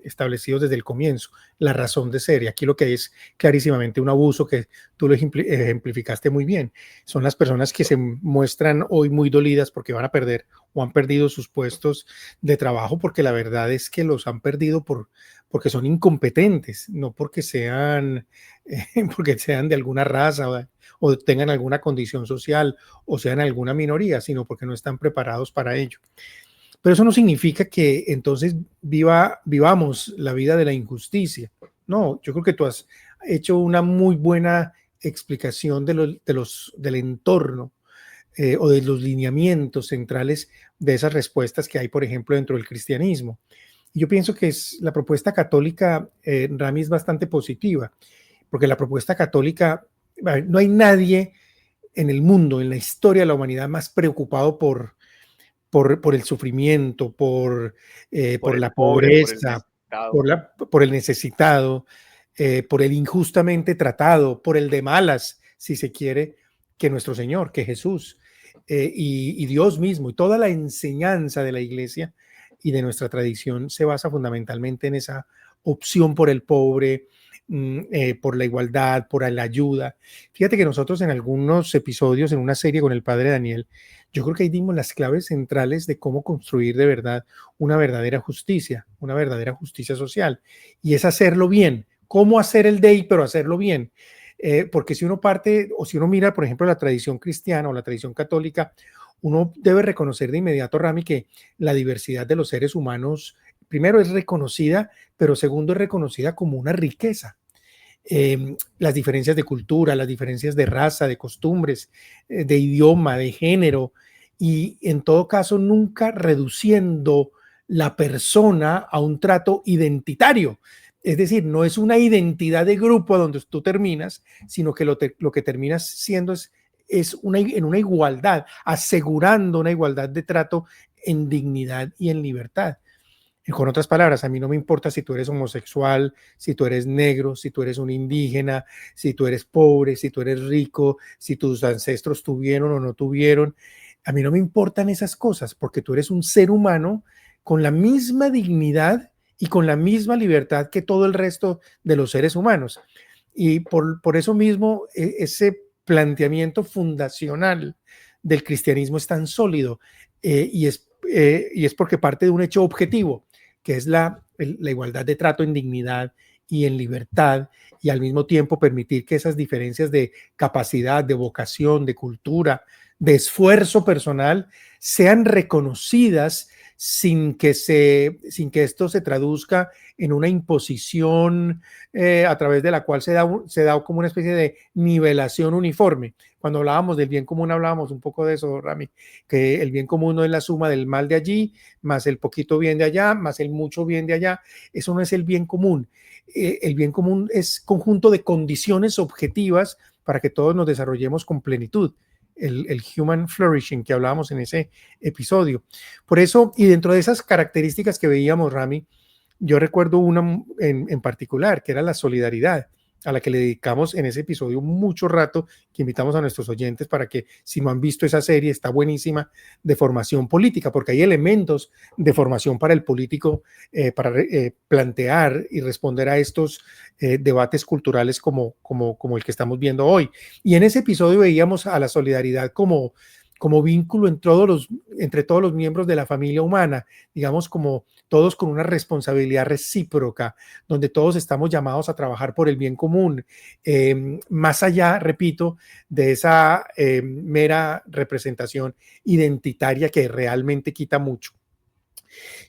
establecidos desde el comienzo, la razón de ser. Y aquí lo que es clarísimamente un abuso que tú lo ejemplificaste muy bien. Son las personas que se muestran hoy muy dolidas porque van a perder o han perdido sus puestos de trabajo, porque la verdad es que los han perdido porque son incompetentes, no porque porque sean de alguna raza o tengan alguna condición social o sean alguna minoría, sino porque no están preparados para ello. Pero eso no significa que entonces vivamos la vida de la injusticia. No, yo creo que tú has hecho una muy buena explicación del entorno o de los lineamientos centrales de esas respuestas que hay, por ejemplo, dentro del cristianismo. Y yo pienso que la propuesta católica, Rami, es bastante positiva, porque la propuesta católica, no hay nadie en el mundo, en la historia de la humanidad, más preocupado por el sufrimiento, por el la pobre, por el pobreza, necesitado. por el necesitado, por el injustamente tratado, por el de malas, si se quiere, que nuestro Señor, que Jesús y Dios mismo. Y toda la enseñanza de la Iglesia y de nuestra tradición se basa fundamentalmente en esa opción por el pobre, por la igualdad, por la ayuda. Fíjate que nosotros en algunos episodios, en una serie con el padre Daniel, yo creo que ahí dimos las claves centrales de cómo construir de verdad una verdadera justicia social, y es hacerlo bien. ¿Cómo hacer el DEI, pero hacerlo bien? Porque si uno parte, o si uno mira, por ejemplo, la tradición cristiana o la tradición católica, uno debe reconocer de inmediato, Rami, que la diversidad de los seres humanos, primero es reconocida, pero segundo es reconocida como una riqueza. Las diferencias de cultura, las diferencias de raza, de costumbres, de idioma, de género, y en todo caso nunca reduciendo la persona a un trato identitario. Es decir, no es una identidad de grupo a donde tú terminas, sino que lo que terminas siendo es en una igualdad, asegurando una igualdad de trato en dignidad y en libertad. Con otras palabras, a mí no me importa si tú eres homosexual, si tú eres negro, si tú eres un indígena, si tú eres pobre, si tú eres rico, si tus ancestros tuvieron o no tuvieron. A mí no me importan esas cosas porque tú eres un ser humano con la misma dignidad y con la misma libertad que todo el resto de los seres humanos. Y por eso mismo ese planteamiento fundacional del cristianismo es tan sólido y es porque parte de un hecho objetivo, que es la igualdad de trato en dignidad y en libertad, y al mismo tiempo permitir que esas diferencias de capacidad, de vocación, de cultura, de esfuerzo personal sean reconocidas sin que esto se traduzca en una imposición a través de la cual se da como una especie de nivelación uniforme. Cuando hablábamos del bien común, hablábamos un poco de eso, Rami, que el bien común no es la suma del mal de allí, más el poquito bien de allá, más el mucho bien de allá. Eso no es el bien común. El bien común es conjunto de condiciones objetivas para que todos nos desarrollemos con plenitud. El human flourishing que hablábamos en ese episodio. Por eso, y dentro de esas características que veíamos, Rami, yo recuerdo una en particular, que era la solidaridad, a la que le dedicamos en ese episodio mucho rato, que invitamos a nuestros oyentes para que, si no han visto esa serie, está buenísima, de formación política, porque hay elementos de formación para el político, para plantear y responder a estos debates culturales como el que estamos viendo hoy. Y en ese episodio veíamos a la solidaridad como vínculo entre todos los miembros de la familia humana, digamos, como todos con una responsabilidad recíproca, donde todos estamos llamados a trabajar por el bien común, más allá, repito, de esa mera representación identitaria que realmente quita mucho.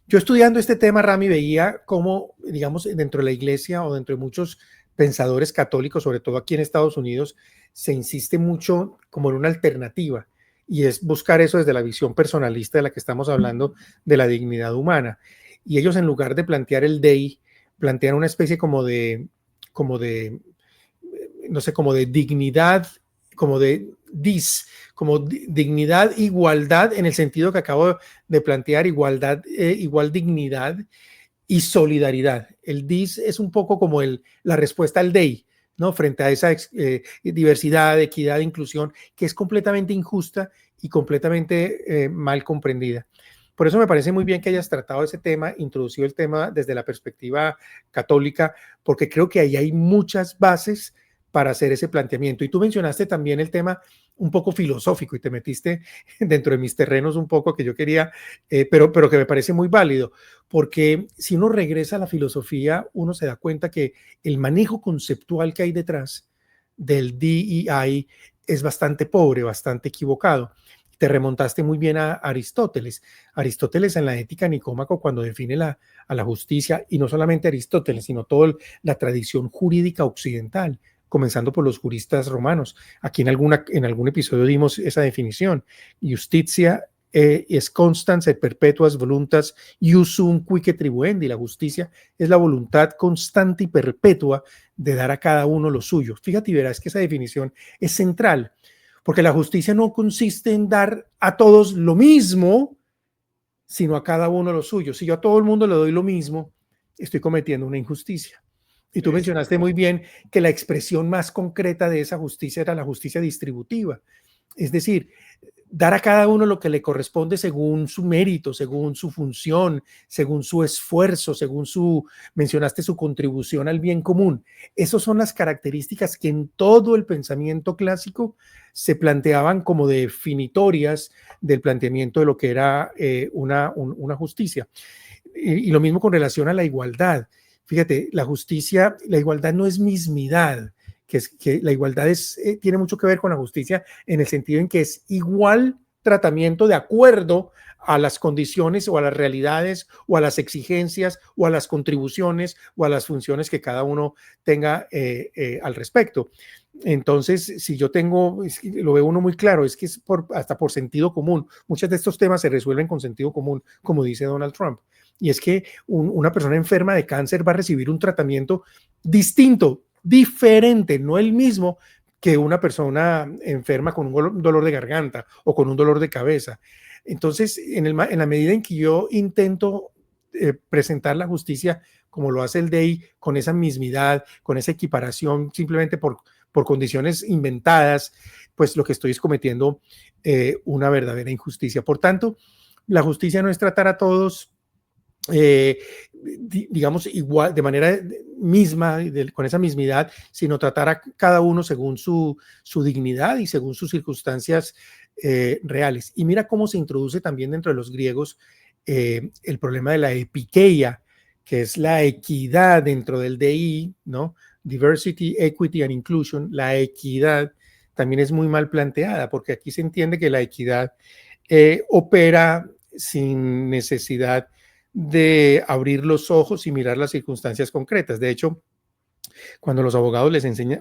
Yo estudiando este tema, Rami, veía cómo, digamos, dentro de la iglesia o dentro de muchos pensadores católicos, sobre todo aquí en Estados Unidos, se insiste mucho como en una alternativa y es buscar eso desde la visión personalista de la que estamos hablando, de la dignidad humana. Y ellos, en lugar de plantear el Dei, plantean una especie como de, no sé, como de dignidad, como de como dignidad, igualdad, en el sentido que acabo de plantear, igualdad, igual dignidad y solidaridad. El dis es un poco como la respuesta al DEI, ¿no? Frente a esa diversidad, equidad, inclusión, que es completamente injusta y completamente mal comprendida. Por eso me parece muy bien que hayas tratado ese tema, introducido el tema desde la perspectiva católica, porque creo que ahí hay muchas bases para hacer ese planteamiento. Y tú mencionaste también el tema un poco filosófico y te metiste dentro de mis terrenos un poco que yo quería, pero que me parece muy válido, porque si uno regresa a la filosofía, uno se da cuenta que el manejo conceptual que hay detrás del DEI es bastante pobre, bastante equivocado. Te remontaste muy bien a Aristóteles. Aristóteles en la Ética Nicómaco, cuando define a la justicia, y no solamente Aristóteles, sino toda la tradición jurídica occidental, comenzando por los juristas romanos. Aquí en algún episodio dimos esa definición. Justitia es constans et perpetuas voluntas iusum quique tribuendi. La justicia es la voluntad constante y perpetua de dar a cada uno lo suyo. Fíjate y verás que esa definición es central, porque la justicia no consiste en dar a todos lo mismo, sino a cada uno lo suyo. Si yo a todo el mundo le doy lo mismo, estoy cometiendo una injusticia. Y tú mencionaste muy bien que la expresión más concreta de esa justicia era la justicia distributiva. Es decir, dar a cada uno lo que le corresponde según su mérito, según su función, según su esfuerzo, mencionaste su contribución al bien común. Esas son las características que en todo el pensamiento clásico se planteaban como definitorias del planteamiento de lo que era una justicia. Y lo mismo con relación a la igualdad. Fíjate, la igualdad no es mismidad, que la igualdad tiene mucho que ver con la justicia en el sentido en que es igual tratamiento de acuerdo a las condiciones o a las realidades o a las exigencias o a las contribuciones o a las funciones que cada uno tenga al respecto. Entonces, si yo lo veo uno muy claro, es que es hasta por sentido común. Muchos de estos temas se resuelven con sentido común, como dice Donald Trump. Y es que una persona enferma de cáncer va a recibir un tratamiento distinto, diferente, no el mismo que una persona enferma con un dolor de garganta o con un dolor de cabeza. Entonces, en la medida en que yo intento presentar la justicia como lo hace el DEI, con esa mismidad, con esa equiparación, simplemente por condiciones inventadas, pues lo que estoy es cometiendo una verdadera injusticia. Por tanto, la justicia no es tratar a todos digamos, igual, de manera misma, con esa mismidad, sino tratar a cada uno según su dignidad y según sus circunstancias reales. Y mira cómo se introduce también dentro de los griegos el problema de la epikeia, que es la equidad dentro del DI, ¿no? Diversity, Equity and Inclusion. La equidad también es muy mal planteada, porque aquí se entiende que la equidad opera sin necesidad de abrir los ojos y mirar las circunstancias concretas. De hecho, cuando los abogados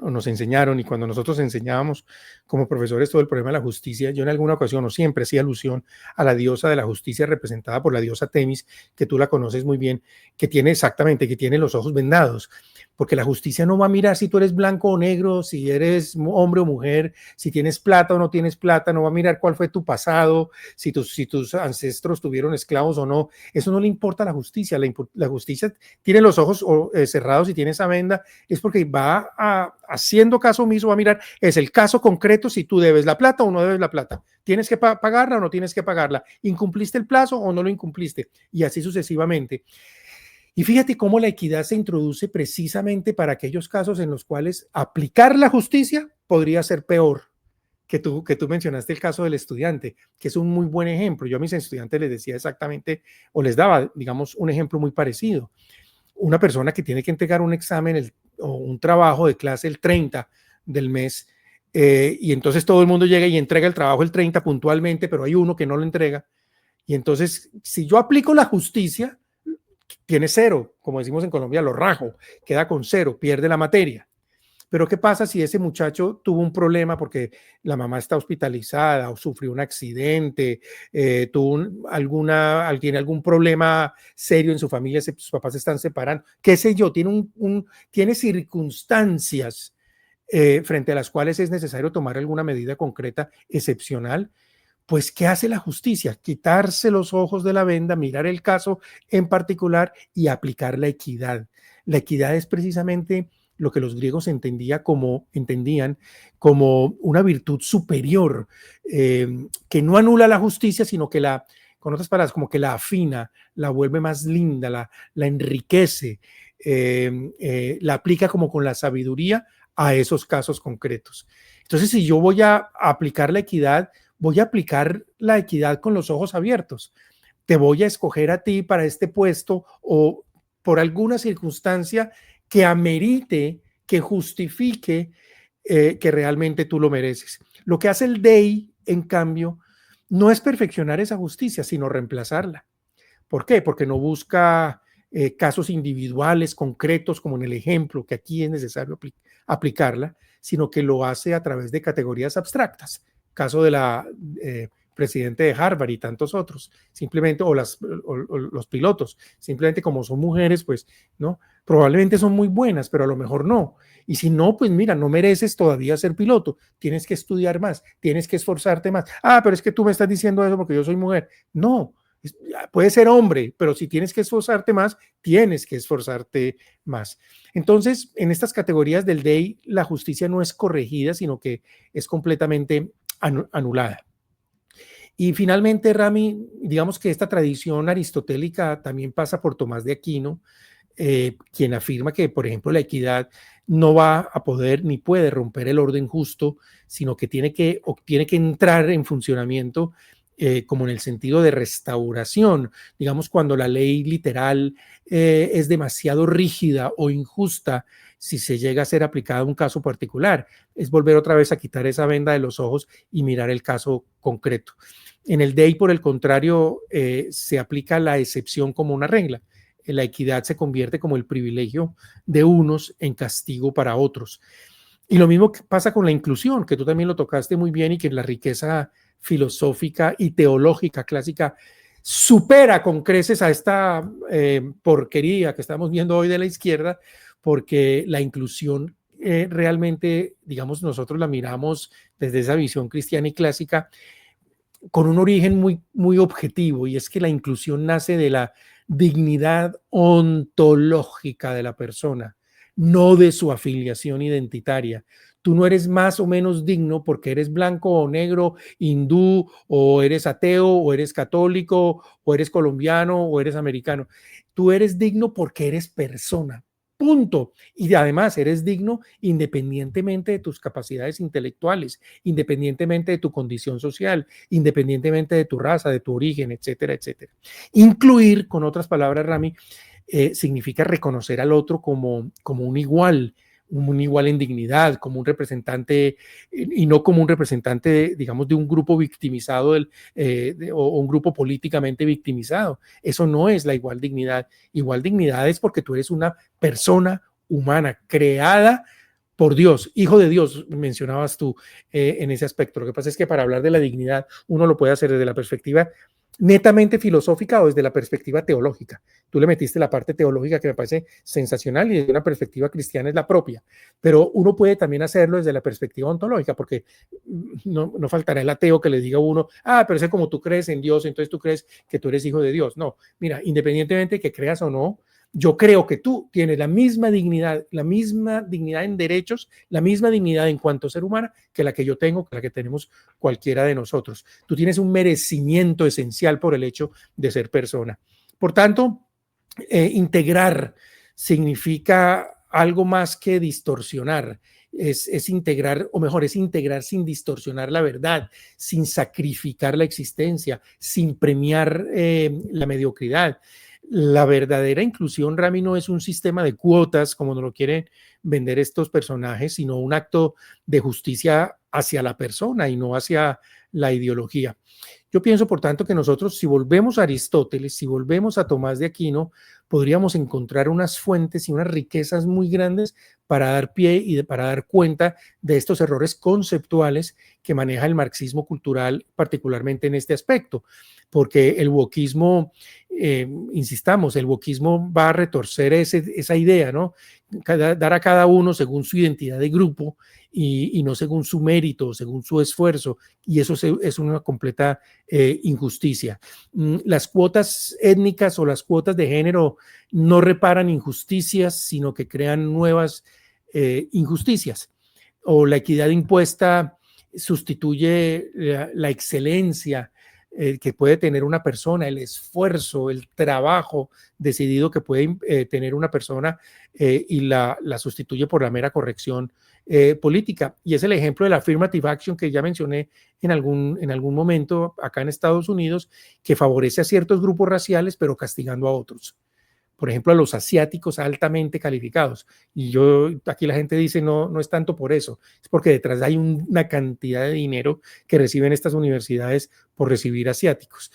nos enseñaron y cuando nosotros enseñábamos como profesores todo el problema de la justicia, yo en alguna ocasión o siempre hacía alusión a la diosa de la justicia representada por la diosa Temis, que tú la conoces muy bien, que tiene los ojos vendados, porque la justicia no va a mirar si tú eres blanco o negro, si eres hombre o mujer, si tienes plata o no tienes plata, no va a mirar cuál fue tu pasado, si tus ancestros tuvieron esclavos o no. Eso no le importa a la justicia. La justicia tiene los ojos cerrados y tiene esa venda, es porque va haciendo caso omiso, va a mirar, es el caso concreto, si tú debes la plata o no debes la plata, tienes que pagarla o no tienes que pagarla, incumpliste el plazo o no lo incumpliste, y así sucesivamente. Y fíjate cómo la equidad se introduce precisamente para aquellos casos en los cuales aplicar la justicia podría ser peor. Que tú mencionaste el caso del estudiante, que es un muy buen ejemplo. Yo a mis estudiantes les decía exactamente, o les daba, digamos, un ejemplo muy parecido. Una persona que tiene que entregar un examen o un trabajo de clase el 30 del mes, y entonces todo el mundo llega y entrega el trabajo el 30 puntualmente, pero hay uno que no lo entrega. Y entonces, si yo aplico la justicia, tiene cero, como decimos en Colombia, lo rajo, queda con cero, pierde la materia. Pero ¿qué pasa si ese muchacho tuvo un problema porque la mamá está hospitalizada o sufrió un accidente, tiene algún problema serio en su familia, sus papás se están separando, qué sé yo, tiene circunstancias frente a las cuales es necesario tomar alguna medida concreta excepcional? Pues, ¿qué hace la justicia? Quitarse los ojos de la venda, mirar el caso en particular y aplicar la equidad. La equidad es precisamente lo que los griegos entendían como una virtud superior, que no anula la justicia, sino que con otras palabras, como que la afina, la vuelve más linda, la enriquece, la aplica como con la sabiduría a esos casos concretos. Entonces, si yo voy a aplicar la equidad, voy a aplicar la equidad con los ojos abiertos. Te voy a escoger a ti para este puesto o por alguna circunstancia que amerite, que justifique que realmente tú lo mereces. Lo que hace el DEI, en cambio, no es perfeccionar esa justicia, sino reemplazarla. ¿Por qué? Porque no busca casos individuales, concretos, como en el ejemplo que aquí es necesario aplicarla, sino que lo hace a través de categorías abstractas. Caso de la presidente de Harvard y tantos otros, simplemente, o los pilotos, simplemente como son mujeres, pues, ¿no? Probablemente son muy buenas, pero a lo mejor no. Y si no, pues mira, no mereces todavía ser piloto, tienes que estudiar más, tienes que esforzarte más. Ah, pero es que tú me estás diciendo eso porque yo soy mujer. No, puede ser hombre, pero si tienes que esforzarte más, tienes que esforzarte más. Entonces, en estas categorías del DEI, la justicia no es corregida, sino que es completamente anulada. Y finalmente, Rami, digamos que esta tradición aristotélica también pasa por Tomás de Aquino, quien afirma que, por ejemplo, la equidad no va a poder ni puede romper el orden justo, sino que tiene que entrar en funcionamiento como en el sentido de restauración. Digamos, cuando la ley literal es demasiado rígida o injusta, si se llega a ser aplicada a un caso particular, es volver otra vez a quitar esa venda de los ojos y mirar el caso concreto. En el DEI, por el contrario, se aplica la excepción como una regla. La equidad se convierte como el privilegio de unos en castigo para otros. Y lo mismo pasa con la inclusión, que tú también lo tocaste muy bien y que la riqueza filosófica y teológica clásica supera con creces a esta porquería que estamos viendo hoy de la izquierda, porque la inclusión realmente, digamos, nosotros la miramos desde esa visión cristiana y clásica con un origen muy, muy objetivo, y es que la inclusión nace de la dignidad ontológica de la persona, no de su afiliación identitaria. Tú no eres más o menos digno porque eres blanco o negro, hindú, o eres ateo, o eres católico, o eres colombiano, o eres americano. Tú eres digno porque eres persona. Punto. Y además eres digno independientemente de tus capacidades intelectuales, independientemente de tu condición social, independientemente de tu raza, de tu origen, etcétera, etcétera. Incluir, con otras palabras, Rami, significa reconocer al otro como un igual en dignidad, como un representante y no como un representante, digamos, de un grupo victimizado o un grupo políticamente victimizado. Eso no es la igual dignidad. Igual dignidad es porque tú eres una persona humana creada por Dios, hijo de Dios, mencionabas tú en ese aspecto. Lo que pasa es que para hablar de la dignidad uno lo puede hacer desde la perspectiva netamente filosófica o desde la perspectiva teológica. Tú le metiste la parte teológica que me parece sensacional y desde una perspectiva cristiana es la propia, pero uno puede también hacerlo desde la perspectiva ontológica, porque no faltará el ateo que le diga a uno, pero es como tú crees en Dios, entonces tú crees que tú eres hijo de Dios. No, mira, independientemente de que creas o no, yo creo que tú tienes la misma dignidad en derechos, la misma dignidad en cuanto a ser humana que la que yo tengo, que la que tenemos cualquiera de nosotros. Tú tienes un merecimiento esencial por el hecho de ser persona. Por tanto, integrar significa algo más que distorsionar. Es integrar, o mejor, es integrar sin distorsionar la verdad, sin sacrificar la existencia, sin premiar la mediocridad. La verdadera inclusión, Rami, no es un sistema de cuotas como nos lo quieren vender estos personajes, sino un acto de justicia hacia la persona y no hacia la ideología. Yo pienso, por tanto, que nosotros, si volvemos a Aristóteles, si volvemos a Tomás de Aquino, podríamos encontrar unas fuentes y unas riquezas muy grandes para dar pie y para dar cuenta de estos errores conceptuales que maneja el marxismo cultural, particularmente en este aspecto, porque el wokismo, insistamos, el wokismo va a retorcer esa idea, ¿no? Dar a cada uno según su identidad de grupo y no según su mérito, según su esfuerzo, y eso es una completa injusticia. Las cuotas étnicas o las cuotas de género no reparan injusticias, sino que crean nuevas injusticias. O la equidad impuesta sustituye la excelencia que puede tener una persona, el esfuerzo, el trabajo decidido que puede tener una persona y la sustituye por la mera corrección política. Y es el ejemplo de la affirmative action que ya mencioné en algún momento acá en Estados Unidos, que favorece a ciertos grupos raciales, pero castigando a otros. Por ejemplo, a los asiáticos altamente calificados. Y aquí la gente dice, no es tanto por eso, es porque detrás hay una cantidad de dinero que reciben estas universidades por recibir asiáticos.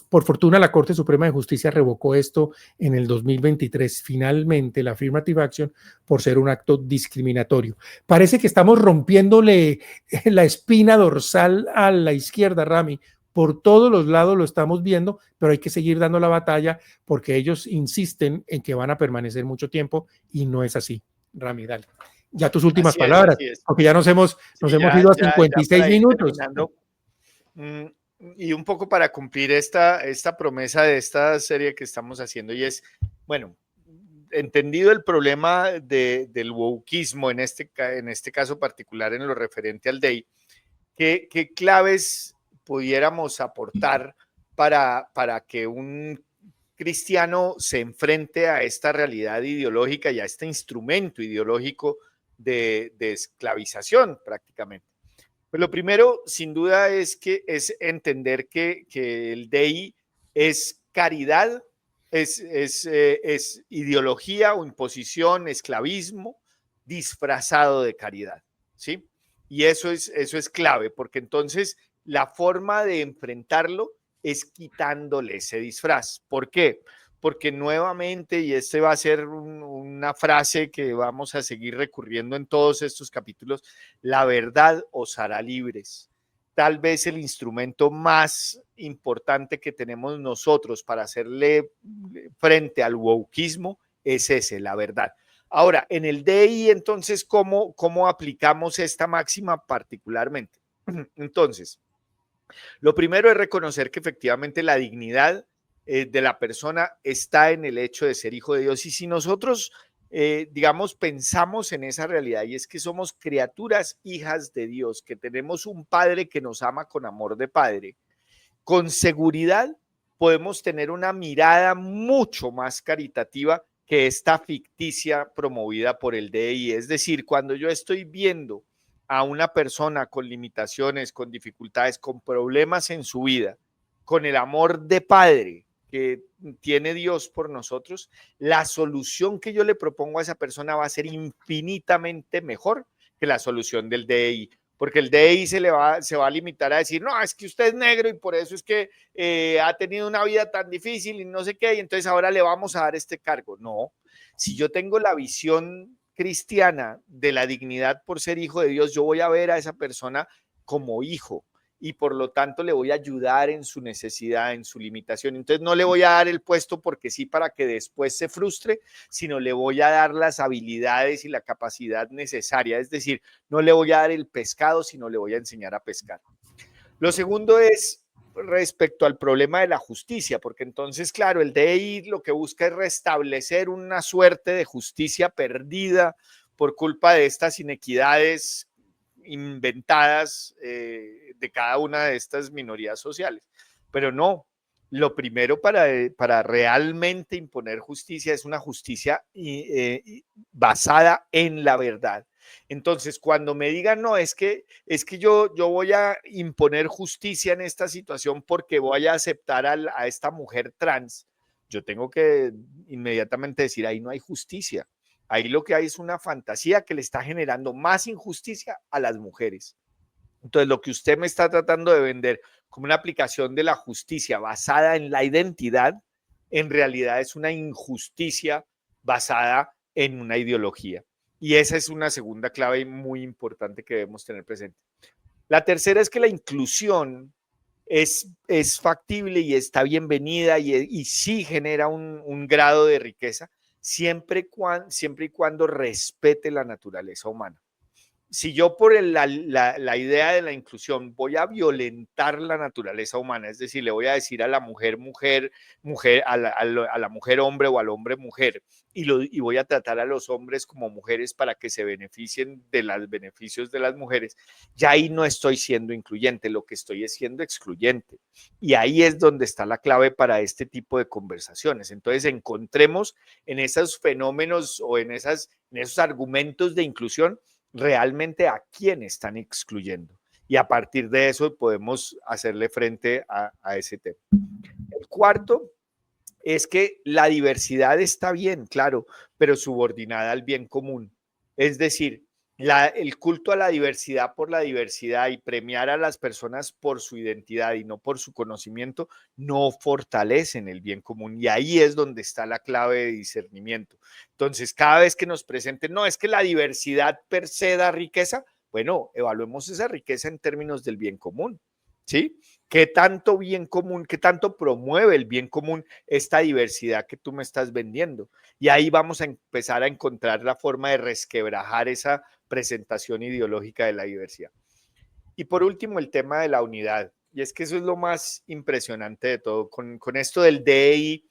Por fortuna, la Corte Suprema de Justicia revocó esto en el 2023, finalmente, la affirmative action, por ser un acto discriminatorio. Parece que estamos rompiéndole la espina dorsal a la izquierda, Rami. Por todos los lados lo estamos viendo, pero hay que seguir dando la batalla porque ellos insisten en que van a permanecer mucho tiempo y no es así. Rami, dale. Ya tus últimas palabras, porque ya nos hemos ido a 56 minutos. Y un poco para cumplir esta promesa de esta serie que estamos haciendo, y es, bueno, entendido el problema del wokismo en este caso particular en lo referente al DEI, ¿qué claves pudiéramos aportar para que un cristiano se enfrente a esta realidad ideológica y a este instrumento ideológico de esclavización prácticamente? Pues lo primero, sin duda, es entender que el DEI es caridad, es ideología o imposición, esclavismo disfrazado de caridad, ¿sí? Y eso es clave, porque entonces la forma de enfrentarlo es quitándole ese disfraz. ¿Por qué? Porque nuevamente, y este va a ser una frase que vamos a seguir recurriendo en todos estos capítulos, la verdad os hará libres. Tal vez el instrumento más importante que tenemos nosotros para hacerle frente al wokismo es ese, la verdad. Ahora, en el DEI, entonces, ¿cómo aplicamos esta máxima particularmente? Entonces, lo primero es reconocer que efectivamente la dignidad de la persona está en el hecho de ser hijo de Dios. Y si nosotros, digamos, pensamos en esa realidad, y es que somos criaturas hijas de Dios, que tenemos un Padre que nos ama con amor de Padre, con seguridad podemos tener una mirada mucho más caritativa que esta ficticia promovida por el DEI. Es decir, cuando yo estoy viendo a una persona con limitaciones, con dificultades, con problemas en su vida, con el amor de Padre que tiene Dios por nosotros, la solución que yo le propongo a esa persona va a ser infinitamente mejor que la solución del DEI, porque el DEI se va a limitar a decir, no, es que usted es negro y por eso es que ha tenido una vida tan difícil y no sé qué, y entonces ahora le vamos a dar este cargo. No, si yo tengo la visión cristiana de la dignidad por ser hijo de Dios, yo voy a ver a esa persona como hijo y por lo tanto le voy a ayudar en su necesidad, en su limitación. Entonces no le voy a dar el puesto porque sí para que después se frustre, sino le voy a dar las habilidades y la capacidad necesaria. Es decir, no le voy a dar el pescado, sino le voy a enseñar a pescar. Lo segundo es respecto al problema de la justicia, porque entonces, claro, el DEI lo que busca es restablecer una suerte de justicia perdida por culpa de estas inequidades inventadas de cada una de estas minorías sociales. Pero no, lo primero para realmente imponer justicia es una justicia basada en la verdad. Entonces, cuando me digan, no, es que yo voy a imponer justicia en esta situación porque voy a aceptar a esta mujer trans, yo tengo que inmediatamente decir, ahí no hay justicia. Ahí lo que hay es una fantasía que le está generando más injusticia a las mujeres. Entonces, lo que usted me está tratando de vender como una aplicación de la justicia basada en la identidad, en realidad es una injusticia basada en una ideología. Y esa es una segunda clave muy importante que debemos tener presente. La tercera es que la inclusión es factible y está bienvenida y sí genera un grado de riqueza siempre y cuando respete la naturaleza humana. Si yo por la idea de la inclusión voy a violentar la naturaleza humana, es decir, le voy a decir a la mujer, a la mujer hombre o al hombre mujer, y voy a tratar a los hombres como mujeres para que se beneficien de los beneficios de las mujeres, ya ahí no estoy siendo incluyente, lo que estoy es siendo excluyente. Y ahí es donde está la clave para este tipo de conversaciones. Entonces, encontremos en esos fenómenos o en esos argumentos de inclusión realmente a quién están excluyendo. Y a partir de eso podemos hacerle frente a ese tema. El cuarto es que la diversidad está bien, claro, pero subordinada al bien común. Es decir, el culto a la diversidad por la diversidad y premiar a las personas por su identidad y no por su conocimiento no fortalecen el bien común. Y ahí es donde está la clave de discernimiento. Entonces, cada vez que nos presenten, no, es que la diversidad per se da riqueza, bueno, evaluemos esa riqueza en términos del bien común, ¿sí? ¿Qué tanto bien común, qué tanto promueve el bien común esta diversidad que tú me estás vendiendo? Y ahí vamos a empezar a encontrar la forma de resquebrajar esa presentación ideológica de la diversidad. Y por último, el tema de la unidad. Y es que eso es lo más impresionante de todo. Con esto del DEI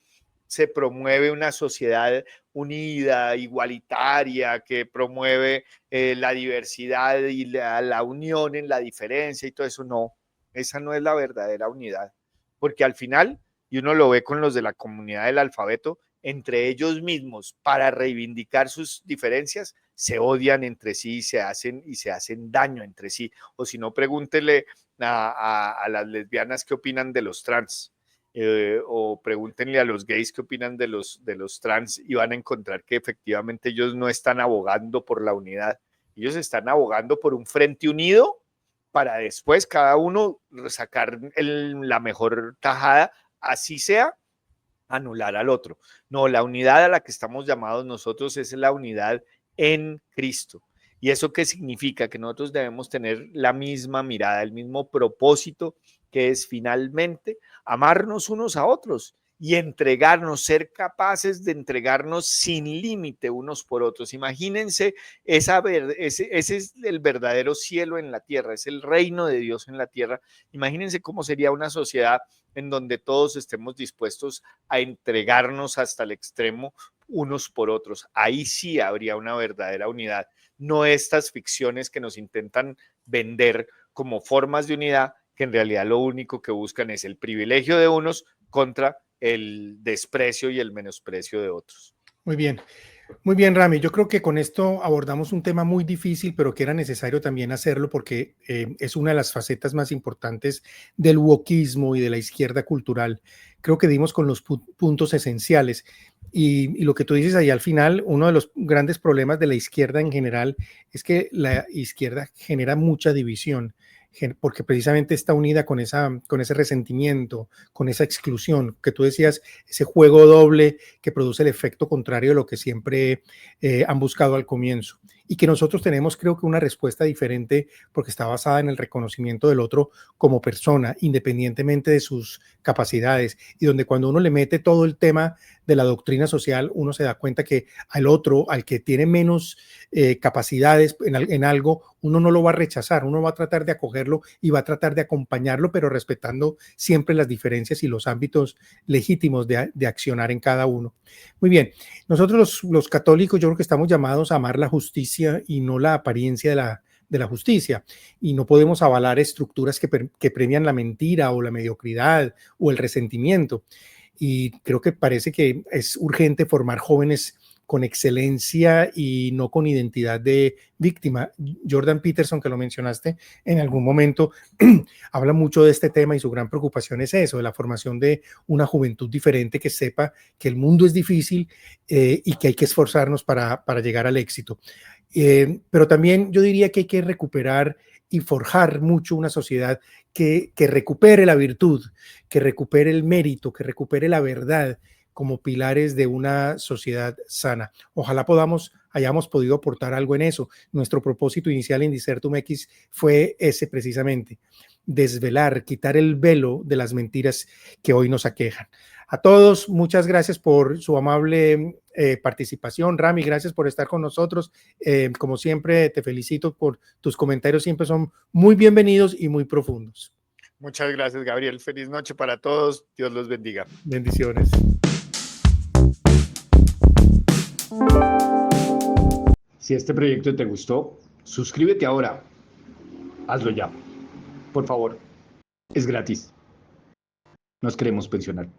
se promueve una sociedad unida, igualitaria, que promueve la diversidad y la unión en la diferencia y todo eso. No, esa no es la verdadera unidad. Porque al final, y uno lo ve con los de la comunidad del alfabeto, entre ellos mismos, para reivindicar sus diferencias, se odian entre sí y se hacen daño entre sí. O si no, pregúntele a las lesbianas qué opinan de los trans. O pregúntenle a los gays qué opinan de los trans y van a encontrar que efectivamente ellos no están abogando por la unidad, ellos están abogando por un frente unido para después cada uno sacar la mejor tajada, así sea, anular al otro. No, la unidad a la que estamos llamados nosotros es la unidad en Cristo. ¿Y eso qué significa? Que nosotros debemos tener la misma mirada, el mismo propósito, que es finalmente amarnos unos a otros y entregarnos, ser capaces de entregarnos sin límite unos por otros. Imagínense, ese es el verdadero cielo en la tierra, es el reino de Dios en la tierra. Imagínense cómo sería una sociedad en donde todos estemos dispuestos a entregarnos hasta el extremo unos por otros. Ahí sí habría una verdadera unidad, no estas ficciones que nos intentan vender como formas de unidad, que en realidad lo único que buscan es el privilegio de unos contra el desprecio y el menosprecio de otros. Muy bien, Rami. Yo creo que con esto abordamos un tema muy difícil, pero que era necesario también hacerlo porque es una de las facetas más importantes del wokismo y de la izquierda cultural. Creo que dimos con los puntos esenciales. Y lo que tú dices ahí al final, uno de los grandes problemas de la izquierda en general es que la izquierda genera mucha división, porque precisamente está unida con ese resentimiento, con esa exclusión que tú decías, ese juego doble que produce el efecto contrario de lo que siempre han buscado al comienzo. Y que nosotros tenemos, creo que, una respuesta diferente porque está basada en el reconocimiento del otro como persona, independientemente de sus capacidades, y donde cuando uno le mete todo el tema de la doctrina social, uno se da cuenta que al otro, al que tiene menos capacidades en algo, uno no lo va a rechazar, uno va a tratar de acogerlo y va a tratar de acompañarlo, pero respetando siempre las diferencias y los ámbitos legítimos de accionar en cada uno. Muy bien, nosotros los católicos yo creo que estamos llamados a amar la justicia y no la apariencia de la justicia, y no podemos avalar estructuras que premian la mentira o la mediocridad o el resentimiento. Y creo que parece que es urgente formar jóvenes con excelencia y no con identidad de víctima. Jordan Peterson, que lo mencionaste en algún momento, habla mucho de este tema y su gran preocupación es eso, de la formación de una juventud diferente que sepa que el mundo es difícil y que hay que esforzarnos para llegar al éxito. Pero también yo diría que hay que recuperar y forjar mucho una sociedad que recupere la virtud, que recupere el mérito, que recupere la verdad como pilares de una sociedad sana. Ojalá hayamos podido aportar algo en eso. Nuestro propósito inicial en Disertum X fue ese precisamente, desvelar, quitar el velo de las mentiras que hoy nos aquejan. A todos, muchas gracias por su amable participación. Rami, gracias por estar con nosotros. Como siempre, te felicito por tus comentarios, siempre son muy bienvenidos y muy profundos. Muchas gracias, Gabriel. Feliz noche para todos. Dios los bendiga. Bendiciones. Si este proyecto te gustó, suscríbete ahora. Hazlo ya. Por favor. Es gratis. Nos queremos pensionar.